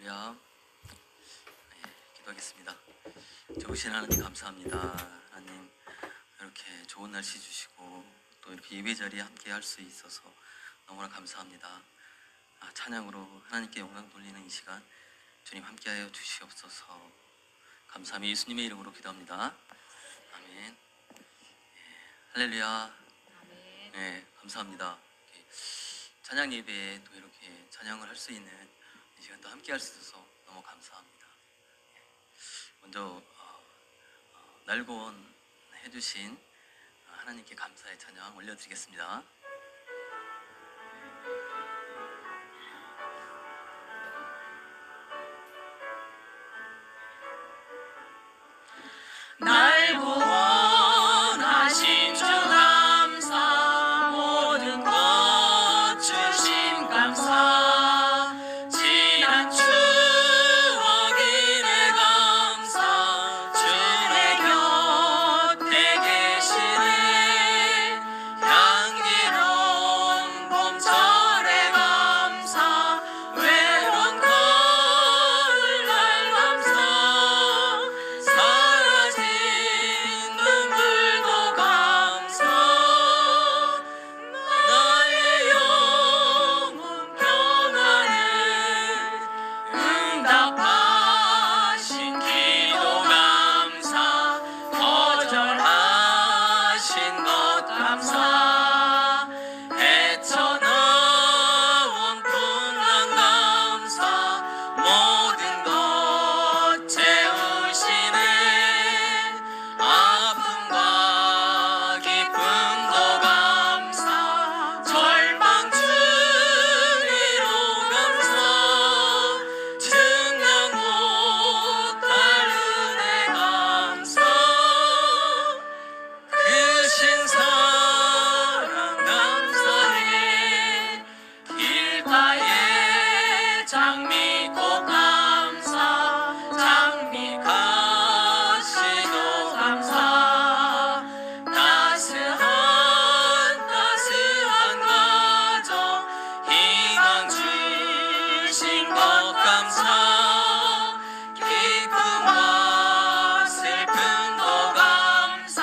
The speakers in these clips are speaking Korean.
할렐루야. 기도하겠습니다. 좋으신 하나님 감사합니다. 하나님 이렇게 좋은 날씨 주시고 또 이렇게 예배 자리에 함께 할 수 있어서 너무나 감사합니다. 찬양으로 하나님께 영광 돌리는 이 시간 주님 함께하여 주시옵소서. 감사함이 예수님의 이름으로 기도합니다. 아멘. 할렐루야. 네, 감사합니다. 찬양 예배에 또 이렇게 찬양을 할 수 있는 이 시간 또 함께 할 수 있어서 너무 감사합니다. 먼저 날구원 해주신 하나님께 감사의 찬양 올려드리겠습니다. 날 구원하신 주 감사, 모든 것 주심 감사, 지난 추억이네 감사, 주의 곁에 계시네, 향기로운 봄철에 감사, 외로운 가을날 감사, 사라진 눈물도 감사, 나의 영혼 평안해, 응답하신 기도 감사, 거절하신 것 감사, 헤쳐나온 풍랑 감사, 모든 것 채우시네, 아픔과 기쁨도 감사, 절망 주위로 감사, 증명 못할 은혜 감사, 크신 사랑 감사해, 길가에 장미꽃 감사, 장미 가시도 감사, 따스한 가정 희망 주신 것 감사, 기쁨과 슬픔도 감사,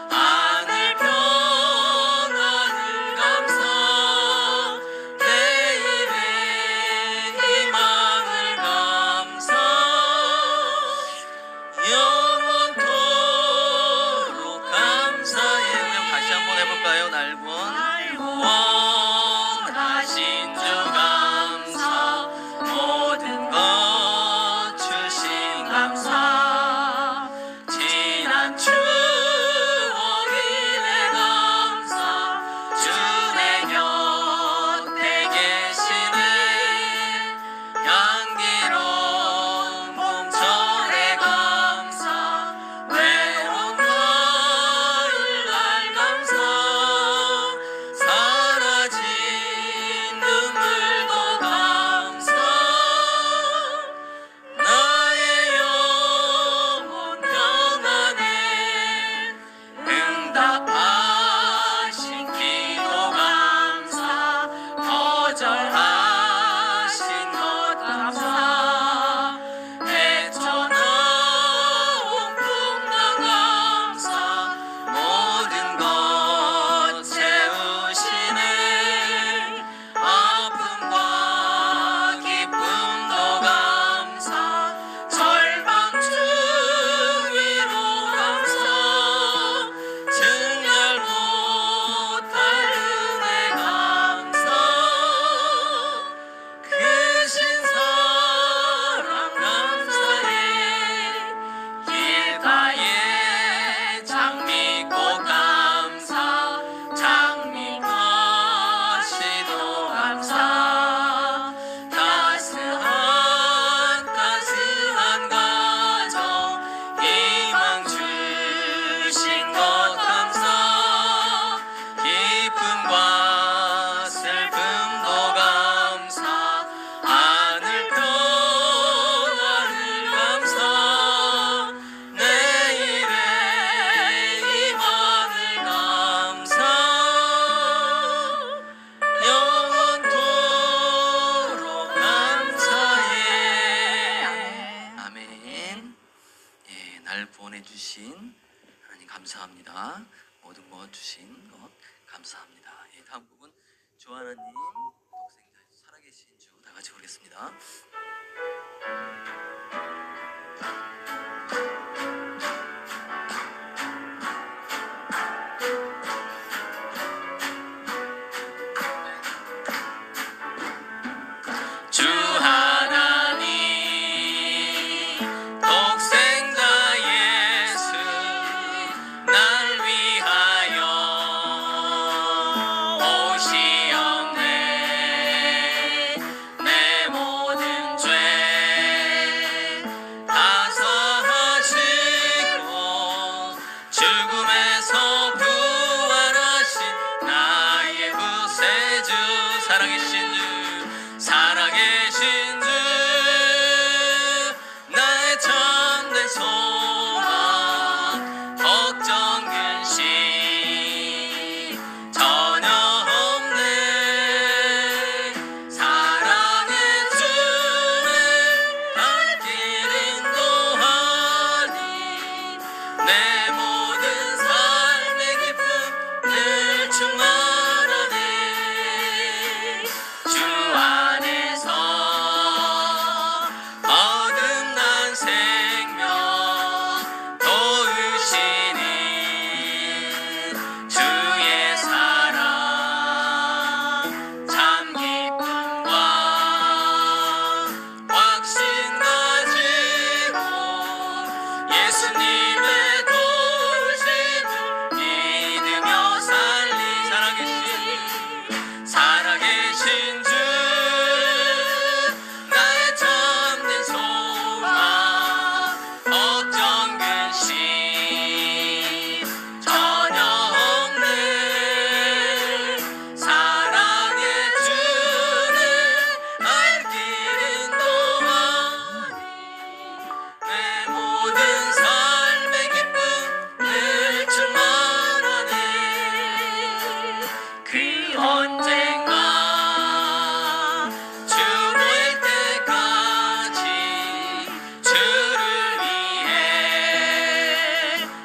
하늘 평안을 감사, 내일의 희망을 감사, 영원토록 감사해. 우리 다시 한번 해볼까요? 날구원하신 주 감사, 모든 것 주신 하나님 감사합니다. 모든 것 주신 것 감사합니다. 예, 다음 부분 주 하나님 독생자 살아계신 주 다 같이 부르겠습니다. 주 하나님 독생자 예수 날 위하여 오시었네. 내 모든 죄 다 사하시고 죽음에서 부활하신 나의 구세주 살아계신 주 살아계신 주 나의 참된 소망 걱정 근심 전혀 없네. 사랑의 주를 알 길 인도하니 내 모든 삶의 기쁨 늘 충만하네. 주 안에서 거듭난 생명 도우시니 주의 사랑 참 기쁨과 확신 가지고 예수님의 도우심을 믿으며 살리 살아계신 주 나의 참된 소망 걱정 근심 전혀 없네. 사랑의 주를 알 길 인도하니 내 모든 삶의 기쁨 늘 충만하네. 그 언젠가 주 보일 때까지 주를 위해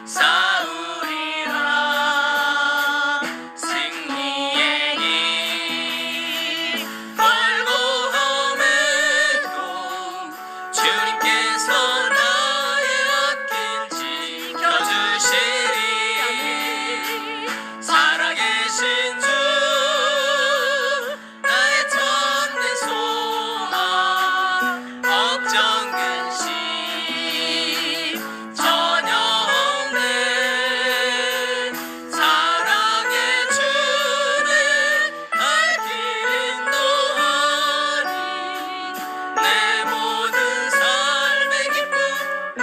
싸우리라. 승리의 길 멀고 험해도 주님께서 나의 앞길 지켜주시리. 살아계신 주 나의 참된 소망 걱정 근심 전혀 없네. 사랑의 주를 알 길 인도하니 내 모든 삶의 기쁨 늘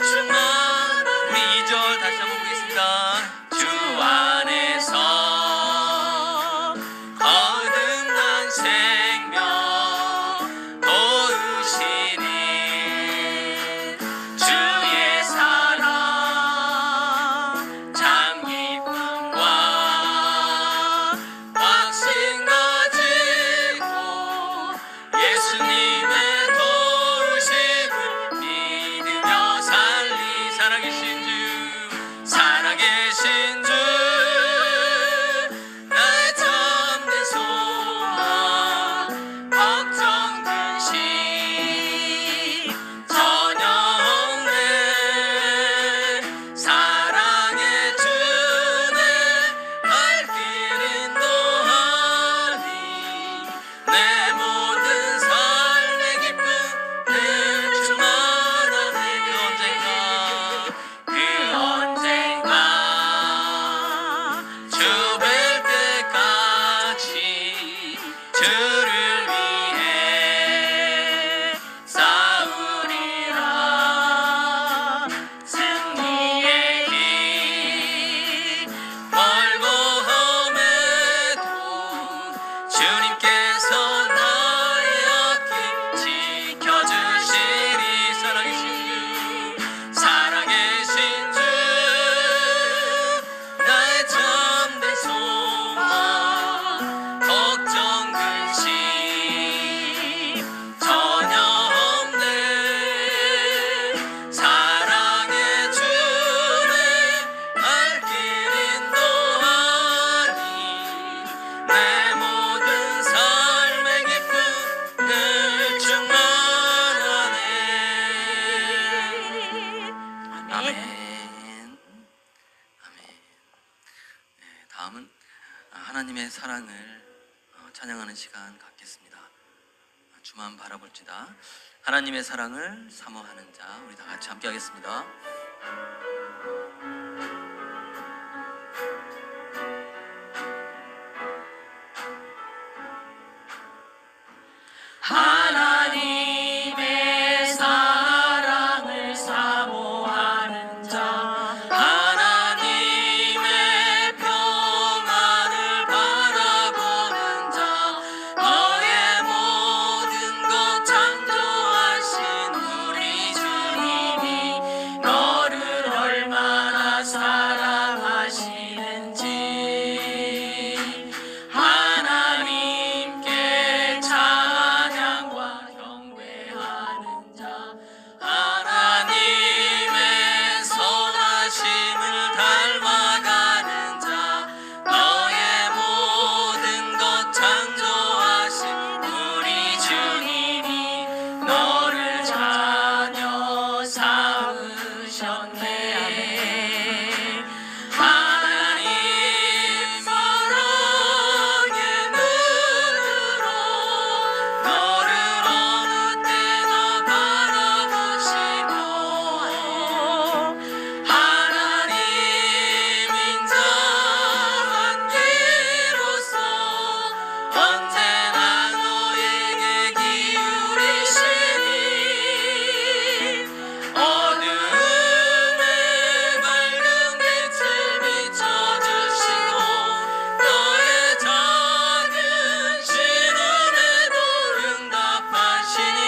충만하네. 우리 2절 다시 한번 보겠습니다. 주 안에서 거듭난 생명 도우시니 주의 사랑 참 기쁨과 확신 가지고 예수님의 도우심을 믿으며 살리 살아계신 주 나의 참된 소망 걱정 근심 전혀 없네. 사랑의 주는 알 길 인도하니 내 모든 삶의 기쁨 늘 충만하네. 그 언젠가 주 뵐 때까지 주를 위해 싸우리라. 승리의 길 멀고 험해도 주님께서 나의 앞길 지켜주시리. 살아계신 주 나의 참된 소망 걱정 근심 사랑을 찬양하는 시간 갖겠습니다. 주만 바라볼지다. 하나님의 사랑을 사모하는 자, 우리 다 같이 함께 하겠습니다. 하나님의 사랑을 사모하는 자, 하나님의 평안을 바라보는 자, 너의 모든 것 창조하신 우리 주님이 너를 얼마나 사랑하시는지 하나님께 찬양과 경배하는 자, 하나님의 선하심을 닮아가는 자, 너의 모든 것 창조하신 우리 주님이 너를 자녀 삼으셨네. 하나님 사랑의 눈으로 너를 어느 때나 바라보시고 하나님 인자한 귀로서 언제나 너에게 기울이시니 어둠에 밝은 빛을 비춰주시고 너의 작은 신음에도 응답하시니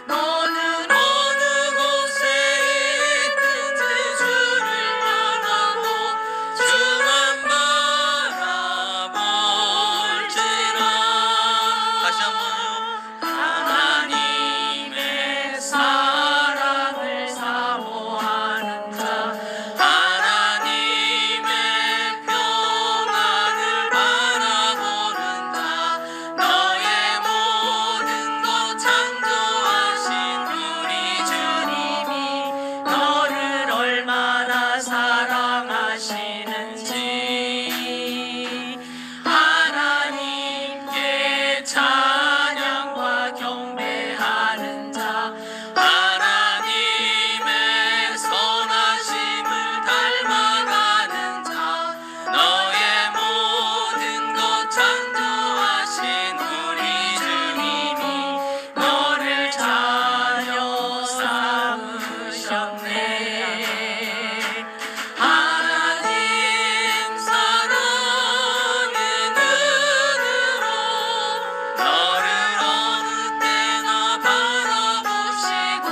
너는 어느 곳에 있든지 주를 향하고 주만 바라볼지라. 다시 한번요. 하나님의 사랑을 사모하는 자, 하나님의 평안을 바라보는 자, 너의 모든 것 창조하신 우리 주님이 너를 얼마나 사랑하시는지 하나님께 찬양과 경배하는 자, 하나님의 선하심을 닮아가는 자, 너의 모든 것 창조하신 우리 주님이 너를 자녀 삼으셨네. 하나님 사랑의 눈으로 너를 어느 때나 바라보시고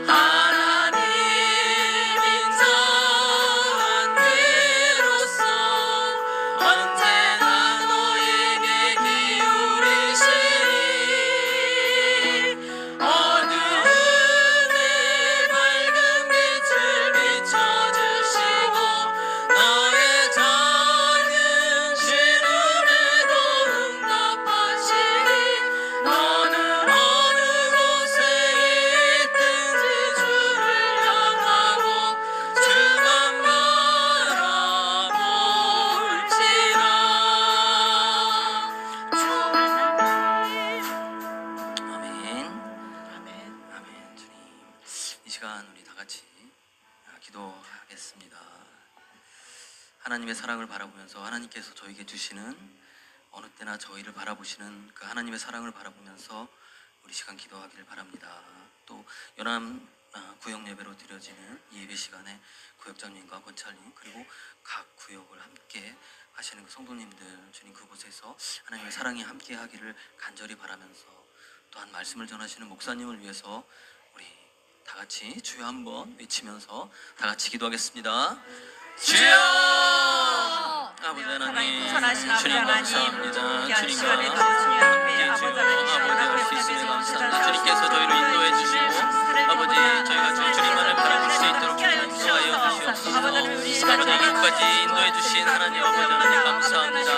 하나님 인자한 귀로서 언제나 너에게 기울이시니 어둠에 밝은 빛을 비춰주시고 너의 작은 신음에도 응답하시니 너는 어느 곳에 있든지 주를 향하고 주만 바라볼지라. 아멘. 아멘. 주님, 이 시간 우리 다 같이 기도하겠습니다. 하나님의 사랑을 바라보면서 하나님께서 저에게 주시는 어느 때나 저희를 바라보시는 그 하나님의 사랑을 바라보면서 우리 시간 기도하기를 바랍니다. 또 연암 구역 예배로 드려지는 이 예배 시간에 구역장님과 권찰님 그리고 각 구역을 함께 하시는 그 성도님들 주님 그곳에서 하나님의 사랑이 함께 하기를 간절히 바라면서 또한 말씀을 전하시는 목사님을 위해서 우리 다 같이 주여 한번 외치면서 다 같이 기도하겠습니다. 주여! 아버지 하나님, 선하신 아버지 주님 하나님, 감사합니다. 귀한 주님과 시간에도 주님 앞에 함께 아버지 주여 하나님 아버지 할 수 있음에 감사합니다. 주님께서 저희를 인도해 주시고 아버지 저희가 주님만을 바라볼 수 있도록 인도하여 주시옵소서. 아버지 여기까지 인도해 주신 하나님 아버지 하나님 감사합니다.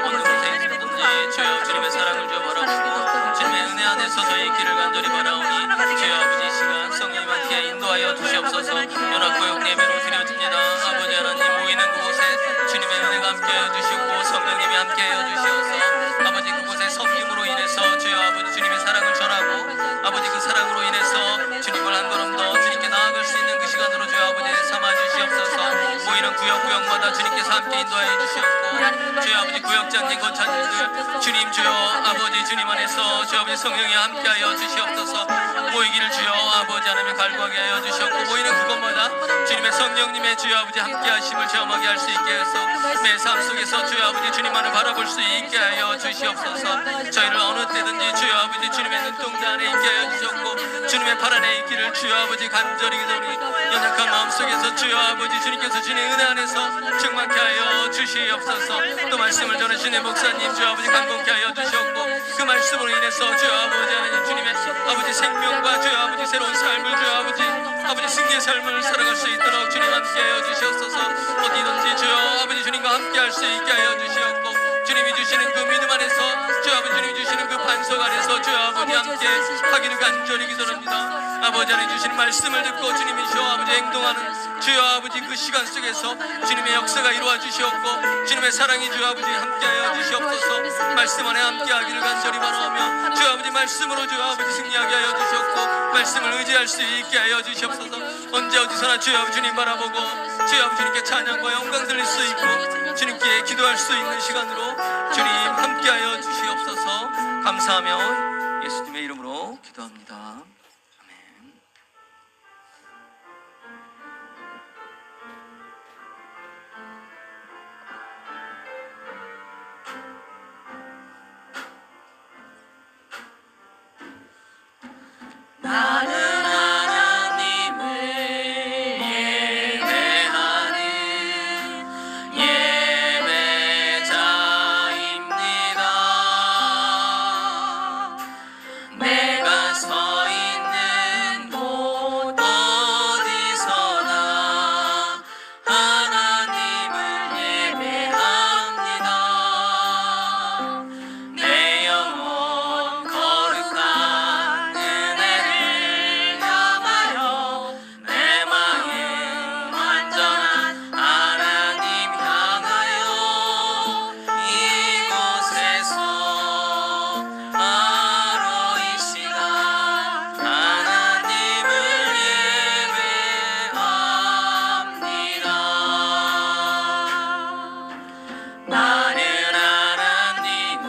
어느 곳에 있든지 주여 주님의 사랑을 주여 바라보고 주님의 은혜 안에서 저희 길을 간절히 바라오니 주여 아버지 이 시간 성령님 함께 인도하여 주시옵소서. 연합구역 예배로 드려집니다. 아버지 하나님 모이는 그곳에 주님의 은혜가 함께하여 주시고 성령님이 함께하여 주시옵소서. 아버지 그곳의 섬김으로 인해서 주여 아버지 주님의 사랑을 전하고 아버지 그 사랑으로 인해서 주님을 한 걸음 더 주님께 나아갈 수 있는 그 시간으로 주여 아버지 삼아 주시옵소서. 모이는 구역구역마다 주님께서 함께 인도하여 주시옵고 주여 아버지 구역장님 권사님들 주님 주여 아버지 주님 안에서 주여 아버지 성령이 함께하여 주시옵소서. 모이기를 주여 아버지 하나님의 갈구하게 하여 주시옵고 모이는 그곳마다 주님의 성령님의 주여 아버지 함께하심을 체험하게 할 수 있게 해서 내 삶 속에서 주여 아버지 주님만을 바라볼 수 있게 하여 주시옵소서. 저희를 어느 때든지 주여 아버지 주님의 눈동자 안에 있게 하여 주셨고 주님의 발 안에 있기를 주여 아버지 간절히 기도니 연약한 마음속에서 주여 아버지 주님께서 주님의 은혜 안에서 충만케 하여 주시옵소서. 또 말씀을 전하시는 목사님 주여 아버지 감동케 하여 주셨고 그 말씀으로 인해서 주여 아버지 하나님 주님의 아버지 생명과 주여 아버지 새로운 삶을 주여 아버지 승리의 삶을 살아갈 수 있도록 주님 함께 하여 주시옵소서. 어디든지 주여 아버지 주님과 함께 할 수 있게 하여 주시옵고 주님이 주시는 그 믿음 안에서 주여 아버지 주님이 주시는 그 반석 안에서 주여 아버지 함께 하기를 간절히 기도합니다. 아버지 하나님 주시는 말씀을 듣고 주님이 주여 아버지 행동하는 주여 아버지 그 시간 속에서 주님의 역사가 이루어 주시옵고 주님의 사랑이 주여 아버지 함께하여 주시옵소서. 말씀 안에 함께하기를 간절히 바라며 주여 아버지 말씀으로 주여 아버지 승리하게 하여 주시옵고 말씀을 의지할 수 있게 하여 주시옵소서. 언제 어디서나 주여 아버지 주님 바라보고 주여 아버지 주님께 찬양과 영광 드릴 수 있고 주님께 기도할 수 있는 시간으로 주님 함께하여 주시옵소서. 감사하며 예수님의 이름으로 기도합니다. 아멘. 나는 하나님을 예배하는 예배자입니다. 내가 서 있는 곳 어디서나 하나님을 예배합니다. 내 영혼 거룩한 은혜를 향하여 내 마음 완전한 하나님 향하여 이곳에서 바로 이 시간 하나님을 예배합니다. 나는 하나님을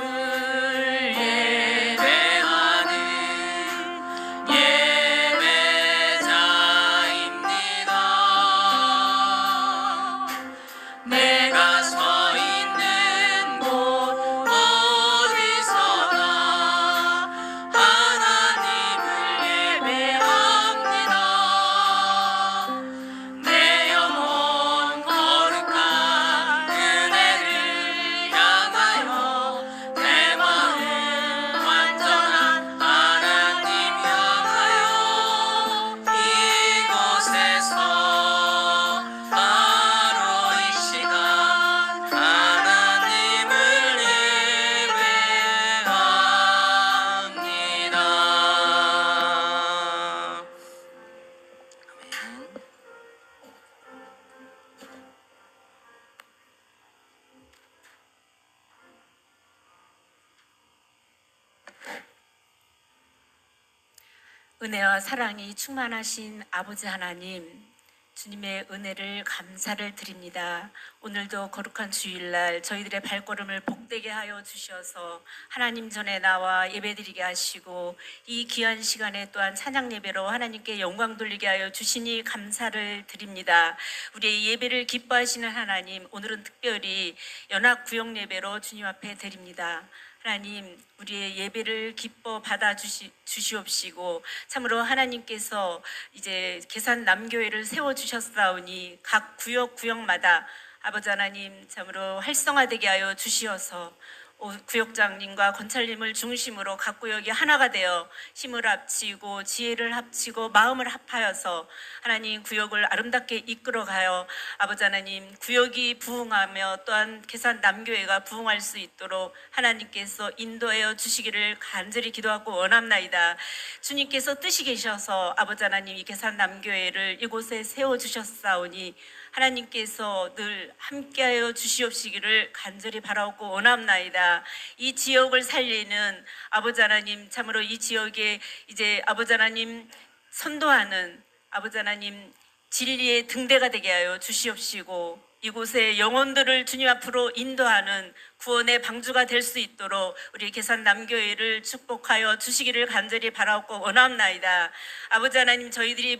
예배하는 예배자입니다. 내가 서 있는 곳 어디서나 하나님을 예배합니다. 내 영혼 거룩한 은혜를 향하여 내 마음 완전한 하나님 향하여 이곳에서 바로 이 시간 하나님을 예배합니다. 아멘. 은혜와 사랑이 충만하신 아버지 하나님, 주님의 은혜를 감사를 드립니다. 오늘도 거룩한 주일날 저희들의 발걸음을 복되게 하여 주셔서 하나님 전에 나와 예배드리게 하시고 이 귀한 시간에 또한 찬양 예배로 하나님께 영광 돌리게 하여 주시니 감사를 드립니다. 우리의 예배를 기뻐하시는 하나님, 오늘은 특별히 연합 구역 예배로 주님 앞에 드립니다. 하나님, 우리의 예배를 기뻐 받아 주시옵시고 참으로 하나님께서 이제 계산 남교회를 세워 주셨사오니 각 구역마다 아버지 하나님 참으로 활성화되게 하여 주시어서 구역장님과 권찰님을 중심으로 각 구역이 하나가 되어 힘을 합치고 지혜를 합치고 마음을 합하여서 하나님 구역을 아름답게 이끌어가요. 아버지 하나님, 구역이 부흥하며 또한 계산 남교회가 부흥할 수 있도록 하나님께서 인도하여 주시기를 간절히 기도하고 원합나이다. 주님께서 뜻이 계셔서 아버지 하나님 이 계산 남교회를 이곳에 세워주셨사오니 하나님께서 늘 함께하여 주시옵시기를 간절히 바라옵고 원합나이다. 이 지역을 살리는 아버지 하나님, 참으로 이 지역에 이제 아버지 하나님 선도하는 아버지 하나님 진리의 등대가 되게 하여 주시옵시고, 이곳의 영혼들을 주님 앞으로 인도하는 구원의 방주가 될 수 있도록 우리 계산 남교회를 축복하여 주시기를 간절히 바라옵고 원합나이다. 아버지 하나님, 저희들이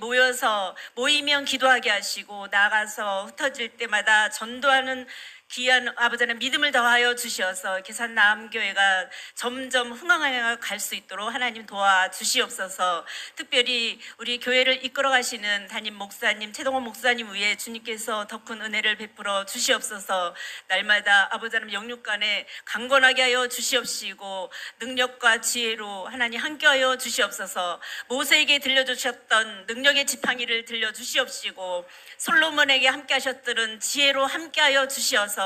모이면 기도하게 하시고 나아가서 흩어질 때마다 전도하는 귀한 아버지 하나님 믿음을 더하여 주시어서 계산 남교회가 점점 흥황하여 갈 수 있도록 하나님 도와주시옵소서. 특별히 우리 교회를 이끌어 가시는 담임 목사님 최동원 목사님 위에 주님께서 더 큰 은혜를 베풀어 주시옵소서. 날마다 아버지 하나님 영육간에 강건하게 하여 주시옵시고 능력과 지혜로 하나님 함께하여 주시옵소서. 모세에게 들려주셨던 능력의 지팡이를 들려주시옵시고 솔로몬에게 함께하셨던 지혜로 함께하여 주시어서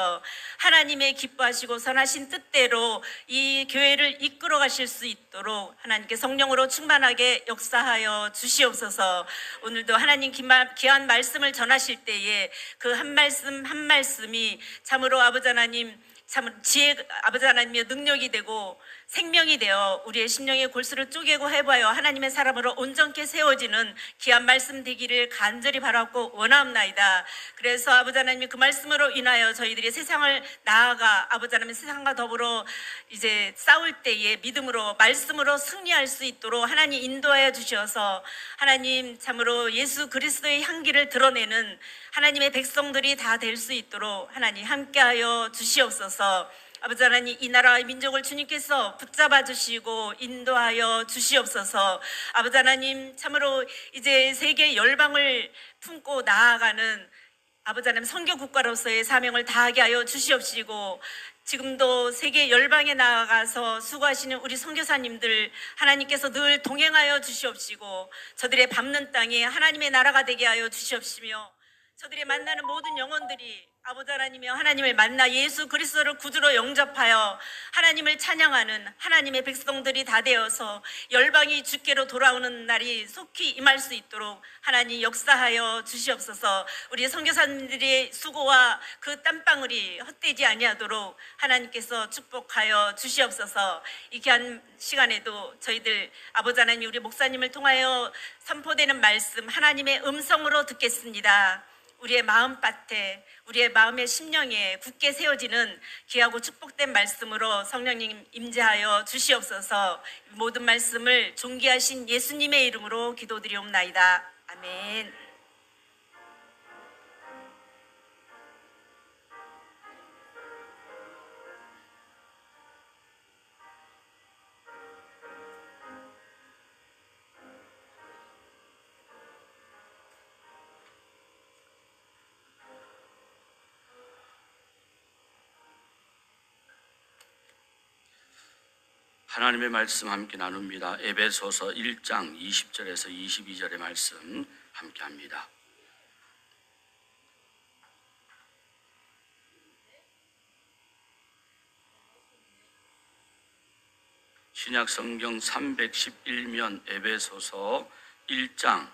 하나님의 기뻐하시고 선하신 뜻대로 이 교회를 이끌어 가실 수 있도록 하나님께 성령으로 충만하게 역사하여 주시옵소서. 오늘도 하나님 귀한 말씀을 전하실 때에 그 한 말씀 한 말씀이 참으로 아버지 하나님 참 지혜 아버지 하나님의 능력이 되고 생명이 되어 우리의 심령의 골수를 쪼개고 해봐요 하나님의 사람으로 온전케 세워지는 귀한 말씀 되기를 간절히 바라고 원하옵나이다. 그래서 아버지 하나님이 그 말씀으로 인하여 저희들이 세상을 나아가 아버지 하나님 세상과 더불어 이제 싸울 때에 믿음으로 말씀으로 승리할 수 있도록 하나님 인도하여 주셔서 하나님 참으로 예수 그리스도의 향기를 드러내는 하나님의 백성들이 다 될 수 있도록 하나님 함께하여 주시옵소서. 아버지 하나님, 이 나라의 민족을 주님께서 붙잡아 주시고 인도하여 주시옵소서. 아버지 하나님, 참으로 이제 세계 열방을 품고 나아가는 아버지 하나님 선교 국가로서의 사명을 다하게 하여 주시옵시고, 지금도 세계 열방에 나아가서 수고하시는 우리 선교사님들 하나님께서 늘 동행하여 주시옵시고 저들의 밟는 땅이 하나님의 나라가 되게 하여 주시옵시며, 저들이 만나는 모든 영혼들이 아버지 하나님이여 하나님을 만나 예수 그리스도를 구주로 영접하여 하나님을 찬양하는 하나님의 백성들이 다 되어서 열방이 주께로 돌아오는 날이 속히 임할 수 있도록 하나님 역사하여 주시옵소서. 우리 선교사님들의 수고와 그 땀방울이 헛되지 아니하도록 하나님께서 축복하여 주시옵소서. 이 귀한 시간에도 저희들 아버지 하나님 우리 목사님을 통하여 선포되는 말씀 하나님의 음성으로 듣겠습니다. 우리의 마음밭에 우리의 마음의 심령에 굳게 세워지는 귀하고 축복된 말씀으로 성령님 임재하여 주시옵소서. 모든 말씀을 존귀하신 예수님의 이름으로 기도드리옵나이다. 아멘. 하나님의 말씀 함께 나눕니다. 에베소서 1장 20절에서 22절의 말씀 함께 합니다. 신약 성경 311면 에베소서 1장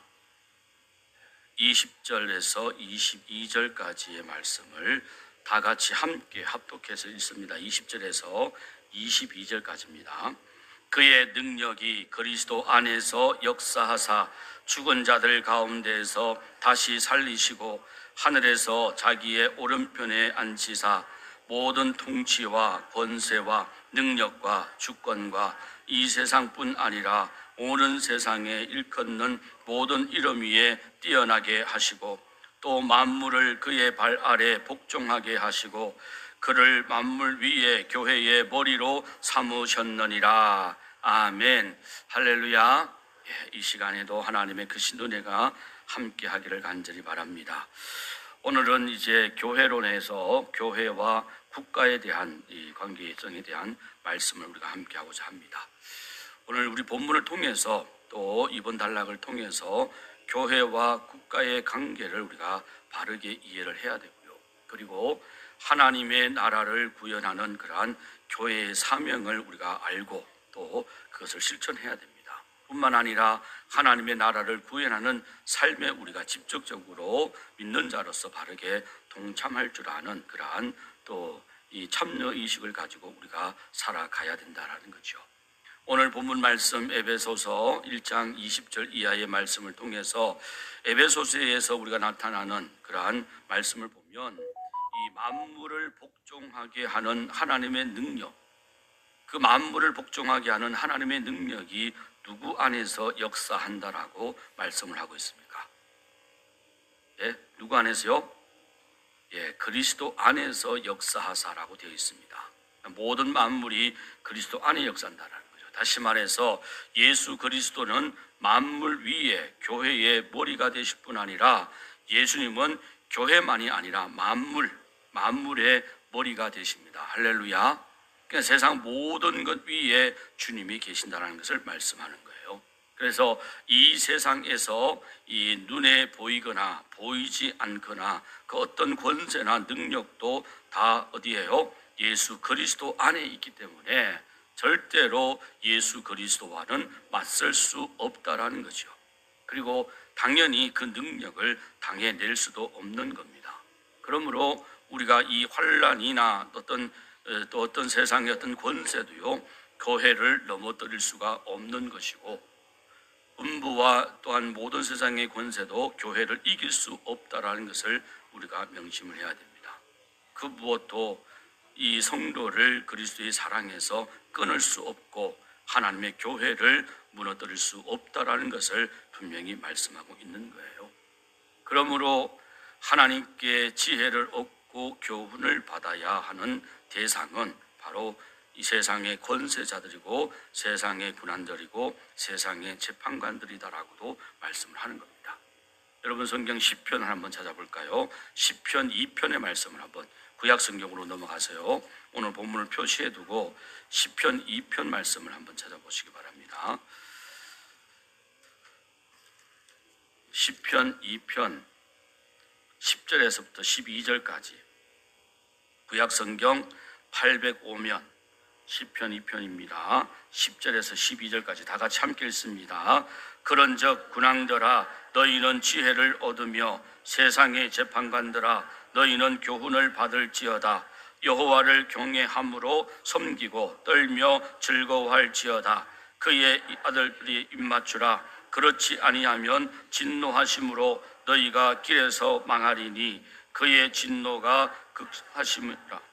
20절에서 22절까지의 말씀을 다 같이 함께 합독해서 읽습니다. 20절에서 22절까지입니다. 그의 능력이 그리스도 안에서 역사하사 죽은 자들 가운데에서 다시 살리시고 하늘에서 자기의 오른편에 앉히사 모든 통치와 권세와 능력과 주권과 이 세상뿐 아니라 오는 세상에 일컫는 모든 이름 위에 뛰어나게 하시고 또 만물을 그의 발 아래 복종하게 하시고 그를 만물 위에 교회의 머리로 삼으셨느니라. 아멘. 할렐루야. 이 시간에도 하나님의 크신 은혜가 함께 하기를 간절히 바랍니다. 오늘은 이제 교회론에서 교회와 국가에 대한 이 관계성에 대한 말씀을 우리가 함께 하고자 합니다. 오늘 우리 본문을 통해서 또 이번 단락을 통해서 교회와 국가의 관계를 우리가 바르게 이해를 해야 되고요. 그리고 하나님의 나라를 구현하는 그러한 교회의 사명을 우리가 알고 또 그것을 실천해야 됩니다. 뿐만 아니라 하나님의 나라를 구현하는 삶에 우리가 직접적으로 믿는 자로서 바르게 동참할 줄 아는 그러한 또 이 참여 의식을 가지고 우리가 살아가야 된다라는 거죠. 오늘 본문 말씀 에베소서 1장 20절 이하의 말씀을 통해서 에베소서에서 우리가 나타나는 그러한 말씀을 보면 이 만물을 복종하게 하는 하나님의 능력, 그 만물을 복종하게 하는 하나님의 능력이 누구 안에서 역사한다라고 말씀을 하고 있습니까? 예, 누구 안에서요? 예, 그리스도 안에서 역사하사라고 되어 있습니다. 모든 만물이 그리스도 안에 역사한다라는 거죠. 다시 말해서 예수 그리스도는 만물 위에 교회의 머리가 되실 뿐 아니라 예수님은 교회만이 아니라 만물의 머리가 되십니다. 할렐루야. 그러니까 세상 모든 것 위에 주님이 계신다는 것을 말씀하는 거예요. 그래서 이 세상에서 이 눈에 보이거나 보이지 않거나 그 어떤 권세나 능력도 다 어디에요? 예수 그리스도 안에 있기 때문에 절대로 예수 그리스도와는 맞설 수 없다라는 거죠. 그리고 당연히 그 능력을 당해낼 수도 없는 겁니다. 그러므로 우리가 이 환란이나 또 어떤 세상의 어떤 권세도요, 교회를 넘어뜨릴 수가 없는 것이고, 음부와 또한 모든 세상의 권세도 교회를 이길 수 없다라는 것을 우리가 명심을 해야 됩니다. 그 무엇도 이 성도를 그리스도의 사랑에서 끊을 수 없고 하나님의 교회를 무너뜨릴 수 없다라는 것을 분명히 말씀하고 있는 거예요. 그러므로 하나님께 지혜를 얻고 교훈을 받아야 하는 대상은 바로 이 세상의 권세자들이고 세상의 군안들이고 세상의 재판관들이다라고도 말씀을 하는 겁니다. 여러분 성경 시편을 한번 찾아볼까요? 시편 2편의 말씀을 한번 구약 성경으로 넘어가세요. 오늘 본문을 표시해 두고 시편 2편 말씀을 한번 찾아보시기 바랍니다. 시편 2편 10절에서부터 12절까지 구약 성경 805면 시편 2편입니다. 10절에서 12절까지 다 같이 함께 읽습니다. 그런즉 군왕들아 너희는 지혜를 얻으며 세상의 재판관들아 너희는 교훈을 받을지어다. 여호와를 경외함으로 섬기고 떨며 즐거워할지어다. 그의 아들이 입맞추라. 그렇지 아니하면 진노하심으로 너희가 길에서 망하리니 그의 진노가 극하심이라.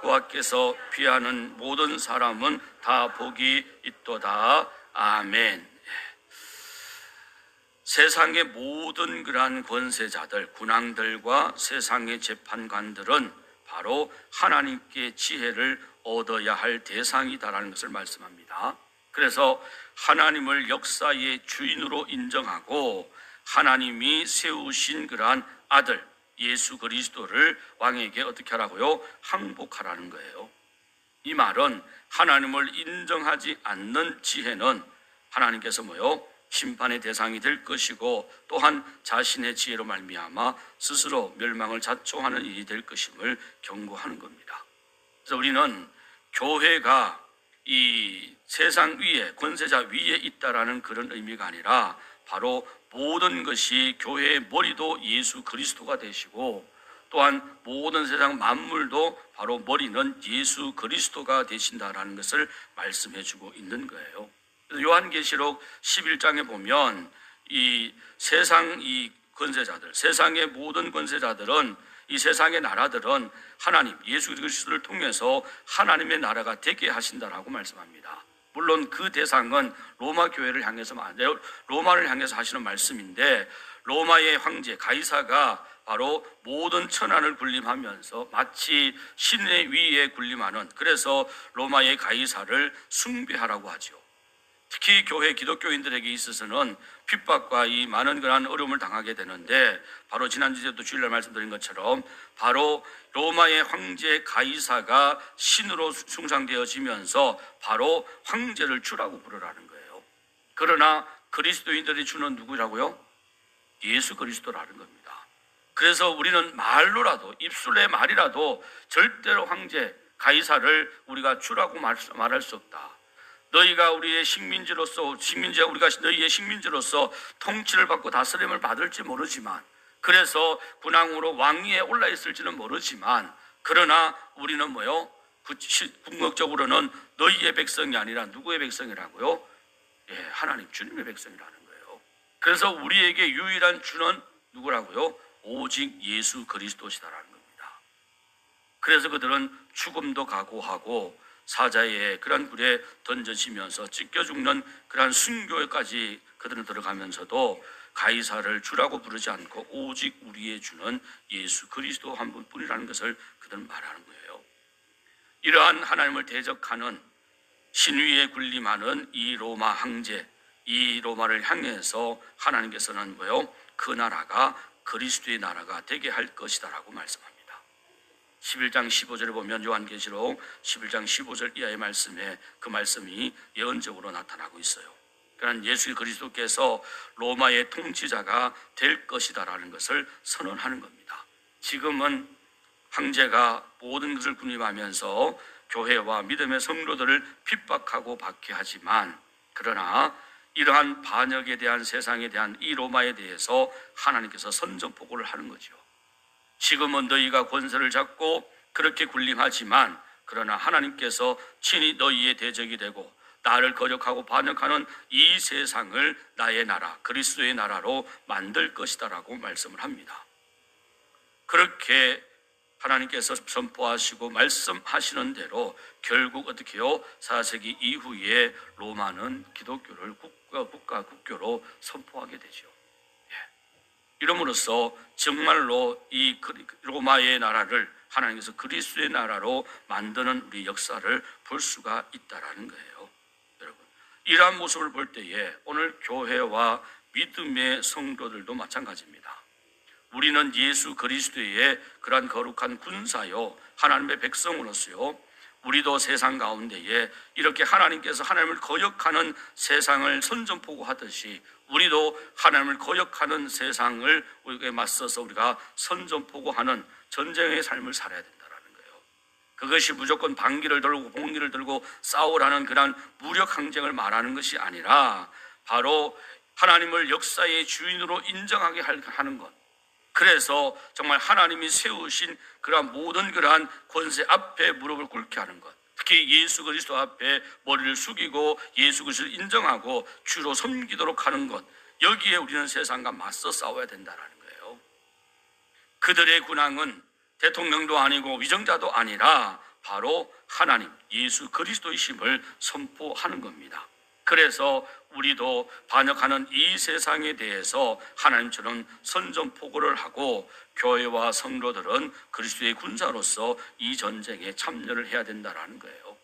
그와께서 피하는 모든 사람은 다 복이 있도다. 아멘. 세상의 모든 그러한 권세자들, 군왕들과 세상의 재판관들은 바로 하나님께 지혜를 얻어야 할 대상이다라는 것을 말씀합니다. 그래서 하나님을 역사의 주인으로 인정하고 하나님이 세우신 그러한 아들 예수 그리스도를 왕에게 어떻게 하라고요? 항복하라는 거예요. 이 말은 하나님을 인정하지 않는 지혜는 하나님께서 뭐요? 심판의 대상이 될 것이고 또한 자신의 지혜로 말미암아 스스로 멸망을 자초하는 일이 될 것임을 경고하는 겁니다. 그래서 우리는 교회가 이 세상 위에 권세자 위에 있다라는 그런 의미가 아니라 바로 모든 것이 교회의 머리도 예수 그리스도가 되시고 또한 모든 세상 만물도 바로 머리는 예수 그리스도가 되신다라는 것을 말씀해 주고 있는 거예요. 요한계시록 11장에 보면 이 세상 이 권세자들, 세상의 모든 권세자들은 이 세상의 나라들은 하나님 예수 그리스도를 통해서 하나님의 나라가 되게 하신다라고 말씀합니다. 물론 그 대상은 로마 교회를 향해서 로마를 향해서 하시는 말씀인데 로마의 황제 가이사가 바로 모든 천하를 군림하면서 마치 신의 위에 군림하는, 그래서 로마의 가이사를 숭배하라고 하죠. 특히 교회 기독교인들에게 있어서는 핍박과 이 많은 그런 어려움을 당하게 되는데 바로 지난주에도 주일날 말씀드린 것처럼 바로 로마의 황제 가이사가 신으로 숭상되어지면서 바로 황제를 주라고 부르라는 거예요. 그러나 그리스도인들이 주는 누구라고요? 예수 그리스도라는 겁니다. 그래서 우리는 말로라도 입술의 말이라도 절대로 황제 가이사를 우리가 주라고 말할 수 없다. 너희가 우리의 우리가 너희의 식민지로서 통치를 받고 다스림을 받을지 모르지만, 그래서 군왕으로 왕위에 올라 있을지는 모르지만, 그러나 우리는 뭐요? 궁극적으로는 너희의 백성이 아니라 누구의 백성이라고요? 예, 하나님 주님의 백성이라는 거예요. 그래서 우리에게 유일한 주는 누구라고요? 오직 예수 그리스도시다라는 겁니다. 그래서 그들은 죽음도 각오하고 사자의 그런 굴에 던져지면서 찢겨 죽는 그런 순교에까지 그들은 들어가면서도 가이사를 주라고 부르지 않고 오직 우리의 주는 예수 그리스도 한 분뿐이라는 것을 그들은 말하는 거예요. 이러한 하나님을 대적하는 신위에 군림하는 이 로마 황제, 이 로마를 향해서 하나님께서는 뭐요? 그 나라가 그리스도의 나라가 되게 할 것이다라고 말씀합니다. 11장 15절에 보면 요한계시록 11장 15절 이하의 말씀에 그 말씀이 예언적으로 나타나고 있어요. 그러나 예수 그리스도께서 로마의 통치자가 될 것이다라는 것을 선언하는 겁니다. 지금은 황제가 모든 것을 군림하면서 교회와 믿음의 성도들을 핍박하고 박해하지만, 그러나 이러한 반역에 대한 세상에 대한 이 로마에 대해서 하나님께서 선전포고를 하는 거죠. 지금은 너희가 권세를 잡고 그렇게 군림하지만, 그러나 하나님께서 친히 너희의 대적이 되고 나를 거역하고 반역하는 이 세상을 나의 나라, 그리스도의 나라로 만들 것이다라고 말씀을 합니다. 그렇게 하나님께서 선포하시고 말씀하시는 대로 결국 어떻게 해요? 4세기 이후에 로마는 기독교를 국교로 선포하게 되죠. 이름으로써 정말로 이 로마의 나라를 하나님께서 그리스도의 나라로 만드는 우리 역사를 볼 수가 있다라는 거예요. 여러분, 이러한 모습을 볼 때에 오늘 교회와 믿음의 성도들도 마찬가지입니다. 우리는 예수 그리스도의 그러한 거룩한 군사요, 하나님의 백성으로서요, 우리도 세상 가운데에 이렇게 하나님께서 하나님을 거역하는 세상을 선전포고하듯이 우리도 하나님을 거역하는 세상을 우리에게 맞서서 우리가 선전포고하는 전쟁의 삶을 살아야 된다는 거예요. 그것이 무조건 방기를 들고 봉기를 들고 싸우라는 그런 무력 항쟁을 말하는 것이 아니라 바로 하나님을 역사의 주인으로 인정하게 하는 것. 그래서 정말 하나님이 세우신 그러한 모든 그러한 권세 앞에 무릎을 꿇게 하는 것, 특히 예수 그리스도 앞에 머리를 숙이고 예수 그리스도를 인정하고 주로 섬기도록 하는 것, 여기에 우리는 세상과 맞서 싸워야 된다는 거예요. 그들의 군왕은 대통령도 아니고 위정자도 아니라 바로 하나님 예수 그리스도이심을 선포하는 겁니다. 그래서 우리도 반역하는 이 세상에 대해서 하나님처럼 선전포고를 하고 교회와 성도들은 그리스도의 군사로서 이 전쟁에 참여를 해야 된다는 거예요.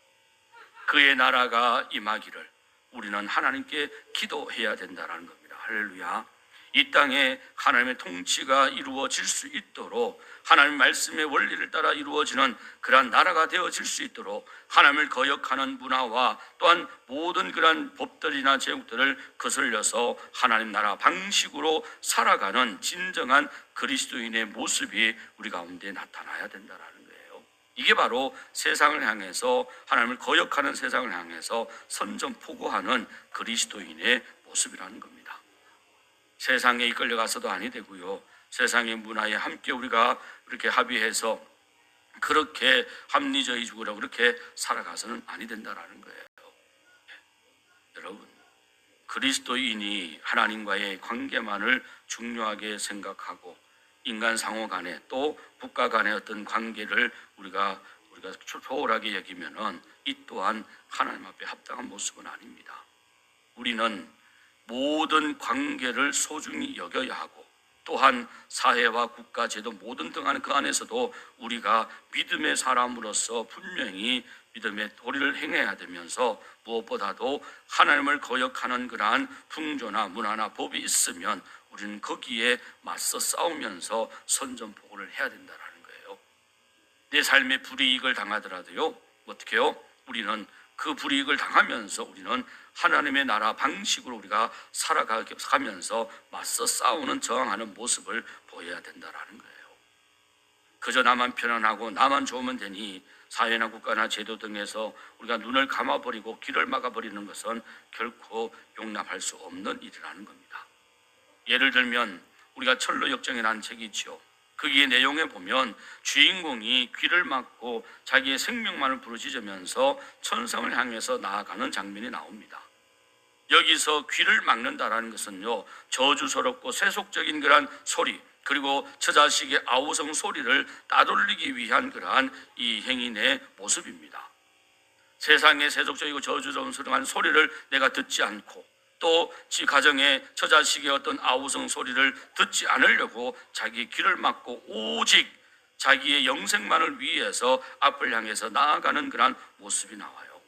그의 나라가 임하기를 우리는 하나님께 기도해야 된다는 겁니다. 할렐루야. 이 땅에 하나님의 통치가 이루어질 수 있도록 하나님의 말씀의 원리를 따라 이루어지는 그러한 나라가 되어질 수 있도록 하나님을 거역하는 문화와 또한 모든 그러한 법들이나 제국들을 거슬려서 하나님 나라 방식으로 살아가는 진정한 그리스도인의 모습이 우리 가운데 나타나야 된다는 거예요. 이게 바로 세상을 향해서 하나님을 거역하는 세상을 향해서 선전포고하는 그리스도인의 모습이라는 겁니다. 세상에 이끌려가서도 아니 되고요. 세상의 문화에 함께 우리가 이렇게 합의해서 그렇게 합리적이고 그렇게 살아가서는 아니 된다라는 거예요. 여러분, 그리스도인이 하나님과의 관계만을 중요하게 생각하고 인간 상호 간에 또 국가 간의 어떤 관계를 우리가 초월하게 여기면은 이 또한 하나님 앞에 합당한 모습은 아닙니다. 우리는 모든 관계를 소중히 여겨야 하고 또한 사회와 국가, 제도 모든 등하는 그 안에서도 우리가 믿음의 사람으로서 분명히 믿음의 도리를 행해야 되면서 무엇보다도 하나님을 거역하는 그러한 풍조나 문화나 법이 있으면 우리는 거기에 맞서 싸우면서 선전포고를 해야 된다는 거예요. 내 삶에 불이익을 당하더라도요, 어떻게 해요? 우리는 그 불이익을 당하면서 우리는 하나님의 나라 방식으로 우리가 살아가면서 맞서 싸우는 저항하는 모습을 보여야 된다는 거예요. 그저 나만 편안하고 나만 좋으면 되니 사회나 국가나 제도 등에서 우리가 눈을 감아버리고 귀를 막아버리는 것은 결코 용납할 수 없는 일이라는 겁니다. 예를 들면 우리가 철로 역정이라는 책이 있죠. 거기에 내용에 보면 주인공이 귀를 막고 자기의 생명만을 부르짖으면서 천성을 향해서 나아가는 장면이 나옵니다. 여기서 귀를 막는다라는 것은요, 저주스럽고 세속적인 그러한 소리, 그리고 처자식의 아우성 소리를 따돌리기 위한 그러한 이 행인의 모습입니다. 세상의 세속적이고 저주스러운 소리를 내가 듣지 않고 또 지 가정의 처자식의 어떤 아우성 소리를 듣지 않으려고 자기 귀를 막고 오직 자기의 영생만을 위해서 앞을 향해서 나아가는 그러한 모습이 나와요.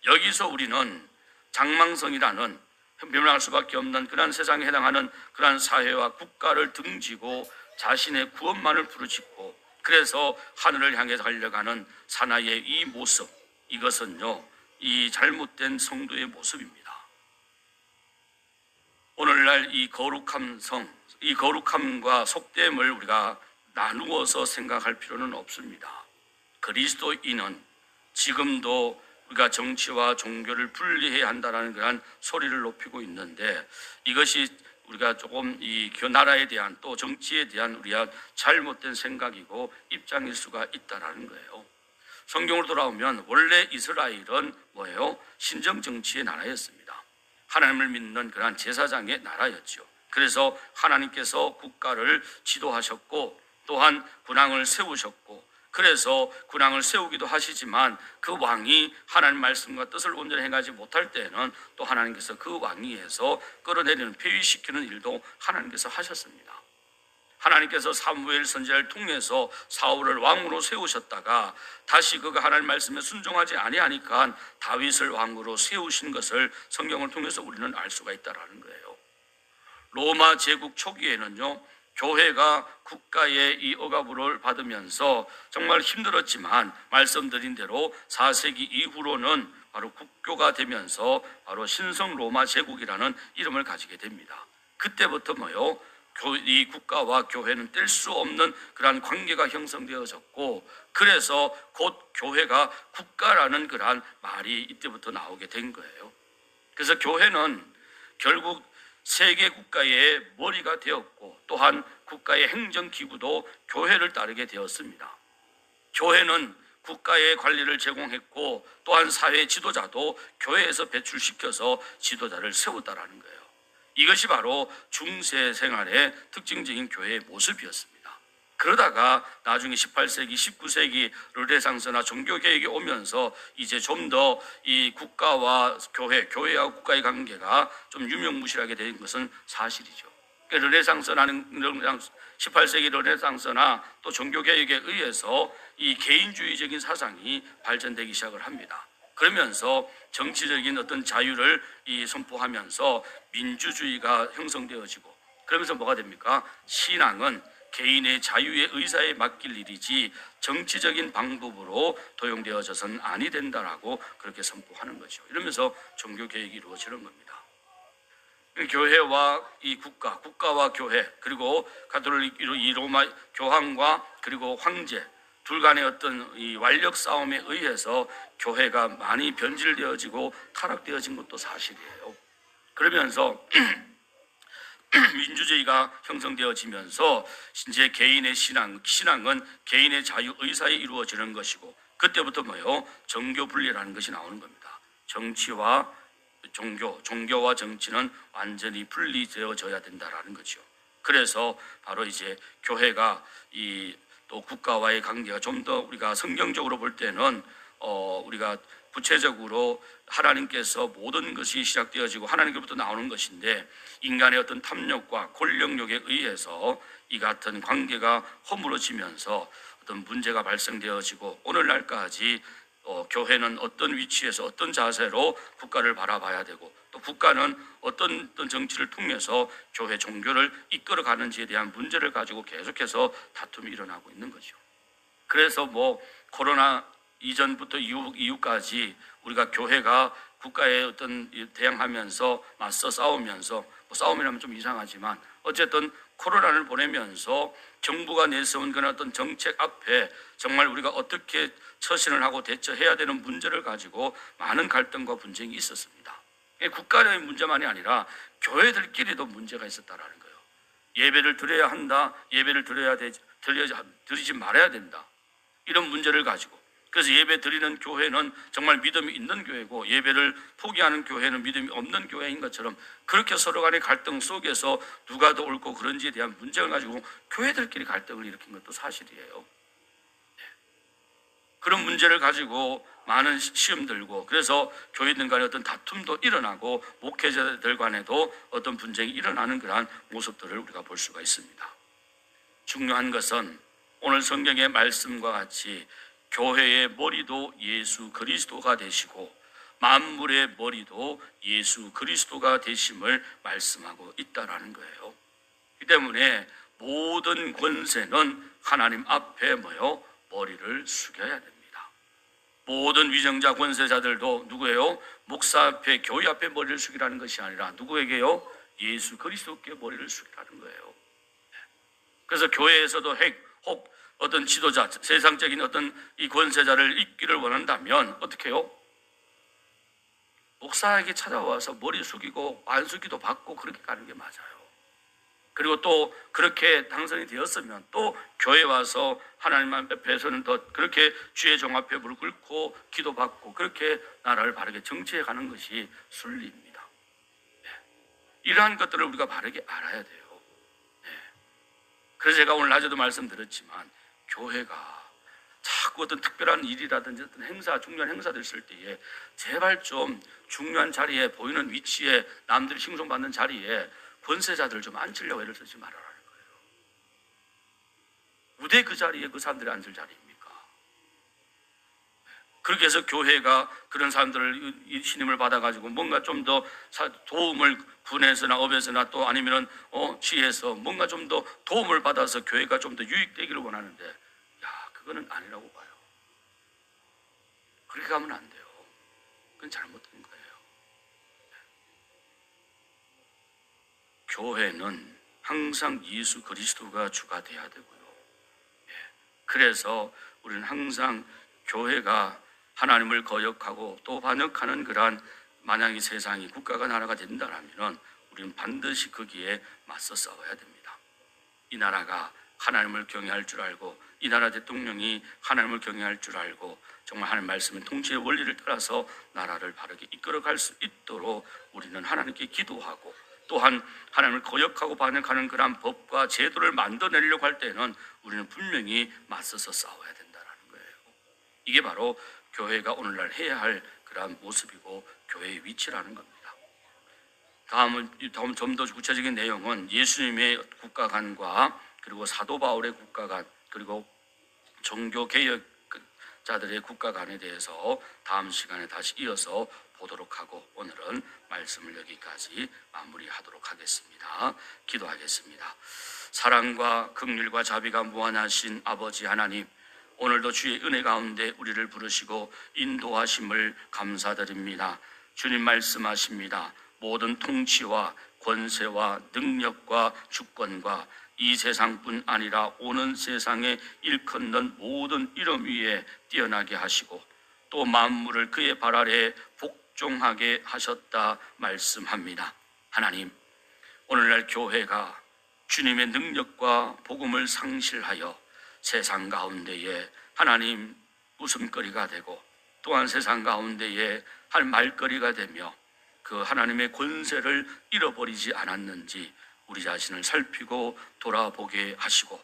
여기서 우리는 장망성이라는 변명할 수밖에 없는 그러한 세상에 해당하는 그러한 사회와 국가를 등지고 자신의 구원만을 부르짖고 그래서 하늘을 향해 달려가는 사나이의 이 모습, 이것은요, 이 잘못된 성도의 모습입니다. 오늘날 이 거룩함과 속됨을 우리가 나누어서 생각할 필요는 없습니다. 그리스도인은 지금도 우리가 정치와 종교를 분리해야 한다는 그런 소리를 높이고 있는데 이것이 우리가 조금 이 나라에 대한 또 정치에 대한 우리가 잘못된 생각이고 입장일 수가 있다라는 거예요. 성경으로 돌아오면 원래 이스라엘은 뭐예요? 신정 정치의 나라였습니다. 하나님을 믿는 그러한 제사장의 나라였죠. 그래서 하나님께서 국가를 지도하셨고 또한 군왕을 세우셨고 그래서 군왕을 세우기도 하시지만 그 왕이 하나님 말씀과 뜻을 온전히 행하지 못할 때에는 또 하나님께서 그 왕위에서 끌어내리는 폐위시키는 일도 하나님께서 하셨습니다. 하나님께서 사무엘 선지자를 통해서 사울을 왕으로 세우셨다가 다시 그가 하나님 말씀에 순종하지 아니하니까 다윗을 왕으로 세우신 것을 성경을 통해서 우리는 알 수가 있다라는 거예요. 로마 제국 초기에는요, 교회가 국가의 이 억압을 받으면서 정말 힘들었지만 말씀드린 대로 4세기 이후로는 바로 국교가 되면서 바로 신성 로마 제국이라는 이름을 가지게 됩니다. 그때부터 뭐요? 이 국가와 교회는 뗄 수 없는 그러한 관계가 형성되어졌고 그래서 곧 교회가 국가라는 그러한 말이 이때부터 나오게 된 거예요. 그래서 교회는 결국 세계 국가의 머리가 되었고 또한 국가의 행정기구도 교회를 따르게 되었습니다. 교회는 국가의 관리를 제공했고 또한 사회 지도자도 교회에서 배출시켜서 지도자를 세웠다라는 거예요. 이것이 바로 중세 생활의 특징적인 교회의 모습이었습니다. 그러다가 나중에 18세기, 19세기 르네상스나 종교개혁이 오면서 이제 좀 더 이 국가와 교회와 국가의 관계가 좀 유명무실하게 된 것은 사실이죠. 르네상스라는 18세기 르네상스나 또 종교개혁에 의해서 이 개인주의적인 사상이 발전되기 시작을 합니다. 그러면서 정치적인 어떤 자유를 선포하면서 민주주의가 형성되어지고 그러면서 뭐가 됩니까? 신앙은 개인의 자유의 의사에 맡길 일이지 정치적인 방법으로 도용되어져서는 아니 된다라고 그렇게 선포하는 거죠. 이러면서 종교개혁이 이루어지는 겁니다. 교회와 이 국가와 교회 그리고 가톨릭 이 로마 교황과 그리고 황제 둘 간의 어떤 이 완력 싸움에 의해서 교회가 많이 변질되어지고 타락되어진 것도 사실이에요. 그러면서 민주주의가 형성되어지면서 이제 개인의 신앙은 개인의 자유 의사에 이루어지는 것이고 그때부터 뭐예요? 정교 분리라는 것이 나오는 겁니다. 정치와 종교와 정치는 완전히 분리되어져야 된다라는 거죠. 그래서 바로 이제 교회가 또 국가와의 관계가 좀 더 우리가 성경적으로 볼 때는 우리가 구체적으로 하나님께서 모든 것이 시작되어지고 하나님께로부터 나오는 것인데 인간의 어떤 탐욕과 권력욕에 의해서 이 같은 관계가 허물어지면서 어떤 문제가 발생되어지고 오늘날까지 교회는 어떤 위치에서 어떤 자세로 국가를 바라봐야 되고 또 국가는 어떤 정치를 통해서 교회 종교를 이끌어가는지에 대한 문제를 가지고 계속해서 다툼이 일어나고 있는 거죠. 그래서 코로나 이전부터 이후까지 우리가 교회가 국가에 어떤 대항하면서 맞서 싸우면서 싸움이라면 좀 이상하지만 어쨌든 코로나를 보내면서 정부가 내세운 그런 어떤 정책 앞에 정말 우리가 어떻게 처신을 하고 대처해야 되는 문제를 가지고 많은 갈등과 분쟁이 있었습니다. 국가의 문제만이 아니라 교회들끼리도 문제가 있었다라는 거예요. 예배를 드려야 한다, 예배를 드리지 말아야 된다, 이런 문제를 가지고. 그래서 예배 드리는 교회는 정말 믿음이 있는 교회고, 예배를 포기하는 교회는 믿음이 없는 교회인 것처럼, 그렇게 서로 간의 갈등 속에서 누가 더 옳고 그런지에 대한 문제를 가지고 교회들끼리 갈등을 일으킨 것도 사실이에요. 그런 문제를 가지고 많은 시험 들고, 그래서 교회들 간에 어떤 다툼도 일어나고 목회자들 간에도 어떤 분쟁이 일어나는 그러한 모습들을 우리가 볼 수가 있습니다. 중요한 것은 오늘 성경의 말씀과 같이 교회의 머리도 예수 그리스도가 되시고 만물의 머리도 예수 그리스도가 되심을 말씀하고 있다라는 거예요. 그 때문에 모든 권세는 하나님 앞에 머리를 숙여야 됩니다. 모든 위정자 권세자들도 누구예요? 목사 앞에, 교회 앞에 머리를 숙이라는 것이 아니라 누구에게요? 예수 그리스도께 머리를 숙이라는 거예요. 그래서 교회에서도 혹 어떤 지도자, 세상적인 어떤 이 권세자를 잇기를 원한다면 어떻게 해요? 목사에게 찾아와서 머리 숙이고 안수기도 받고 그렇게 가는 게 맞아요. 그리고 또 그렇게 당선이 되었으면 또 교회 와서 하나님 앞에서는 더 그렇게 주의 종 앞에 무릎 꿇고 기도받고 그렇게 나라를 바르게 정치해 가는 것이 순리입니다. 이러한 것들을 우리가 바르게 알아야 돼요. 그래서 제가 오늘 낮에도 말씀드렸지만, 교회가 자꾸 어떤 특별한 일이라든지 어떤 행사, 중요한 행사들 있을 때에 제발 좀 중요한 자리에, 보이는 위치에, 남들이 칭송받는 자리에 권세자들을 좀 앉히려고 애를 쓰지 말아라는 거예요. 무대 그 자리에 그 사람들이 앉을 자리입니까? 그렇게 해서 교회가 그런 사람들을 신임을 받아가지고 뭔가 좀 더 도움을 군에서나 업에서나 또 아니면은 시에서 뭔가 좀 더 도움을 받아서 교회가 좀 더 유익되기를 원하는데, 그거는 아니라고 봐요. 그렇게 가면 안 돼요. 그건 잘못된 거예요. 교회는 항상 예수 그리스도가 주가 돼야 되고요. 그래서 우리는 항상 교회가 하나님을 거역하고 또 반역하는 그러한, 만약에 세상이 국가가 나라가 된다면 우리는 반드시 거기에 맞서 싸워야 됩니다. 이 나라가 하나님을 경외할 줄 알고, 이 나라 대통령이 하나님을 경외할 줄 알고, 정말 하나님 말씀의 통치의 원리를 따라서 나라를 바르게 이끌어갈 수 있도록 우리는 하나님께 기도하고, 또한 하나님을 거역하고 반역하는 그러한 법과 제도를 만들어내려고 할 때는 우리는 분명히 맞서서 싸워야 된다는 거예요. 이게 바로 교회가 오늘날 해야 할 그러한 모습이고 교회의 위치라는 겁니다. 다음 좀 더 구체적인 내용은 예수님의 국가관과 그리고 사도 바울의 국가관, 그리고 종교개혁자들의 국가관에 대해서 다음 시간에 다시 이어서 보도록 하고, 오늘은 말씀을 여기까지 마무리하도록 하겠습니다. 기도하겠습니다. 사랑과 긍휼과 자비가 무한하신 아버지 하나님, 오늘도 주의 은혜 가운데 우리를 부르시고 인도하심을 감사드립니다. 주님 말씀하십니다. 모든 통치와 권세와 능력과 주권과 이 세상뿐 아니라 오는 세상에 일컫는 모든 이름 위에 뛰어나게 하시고 또 만물을 그의 발 아래에 복종하게 하셨다 말씀합니다. 하나님, 오늘날 교회가 주님의 능력과 복음을 상실하여 세상 가운데에 하나님 웃음거리가 되고, 또한 세상 가운데에 할 말거리가 되며 그 하나님의 권세를 잃어버리지 않았는지 우리 자신을 살피고 돌아보게 하시고,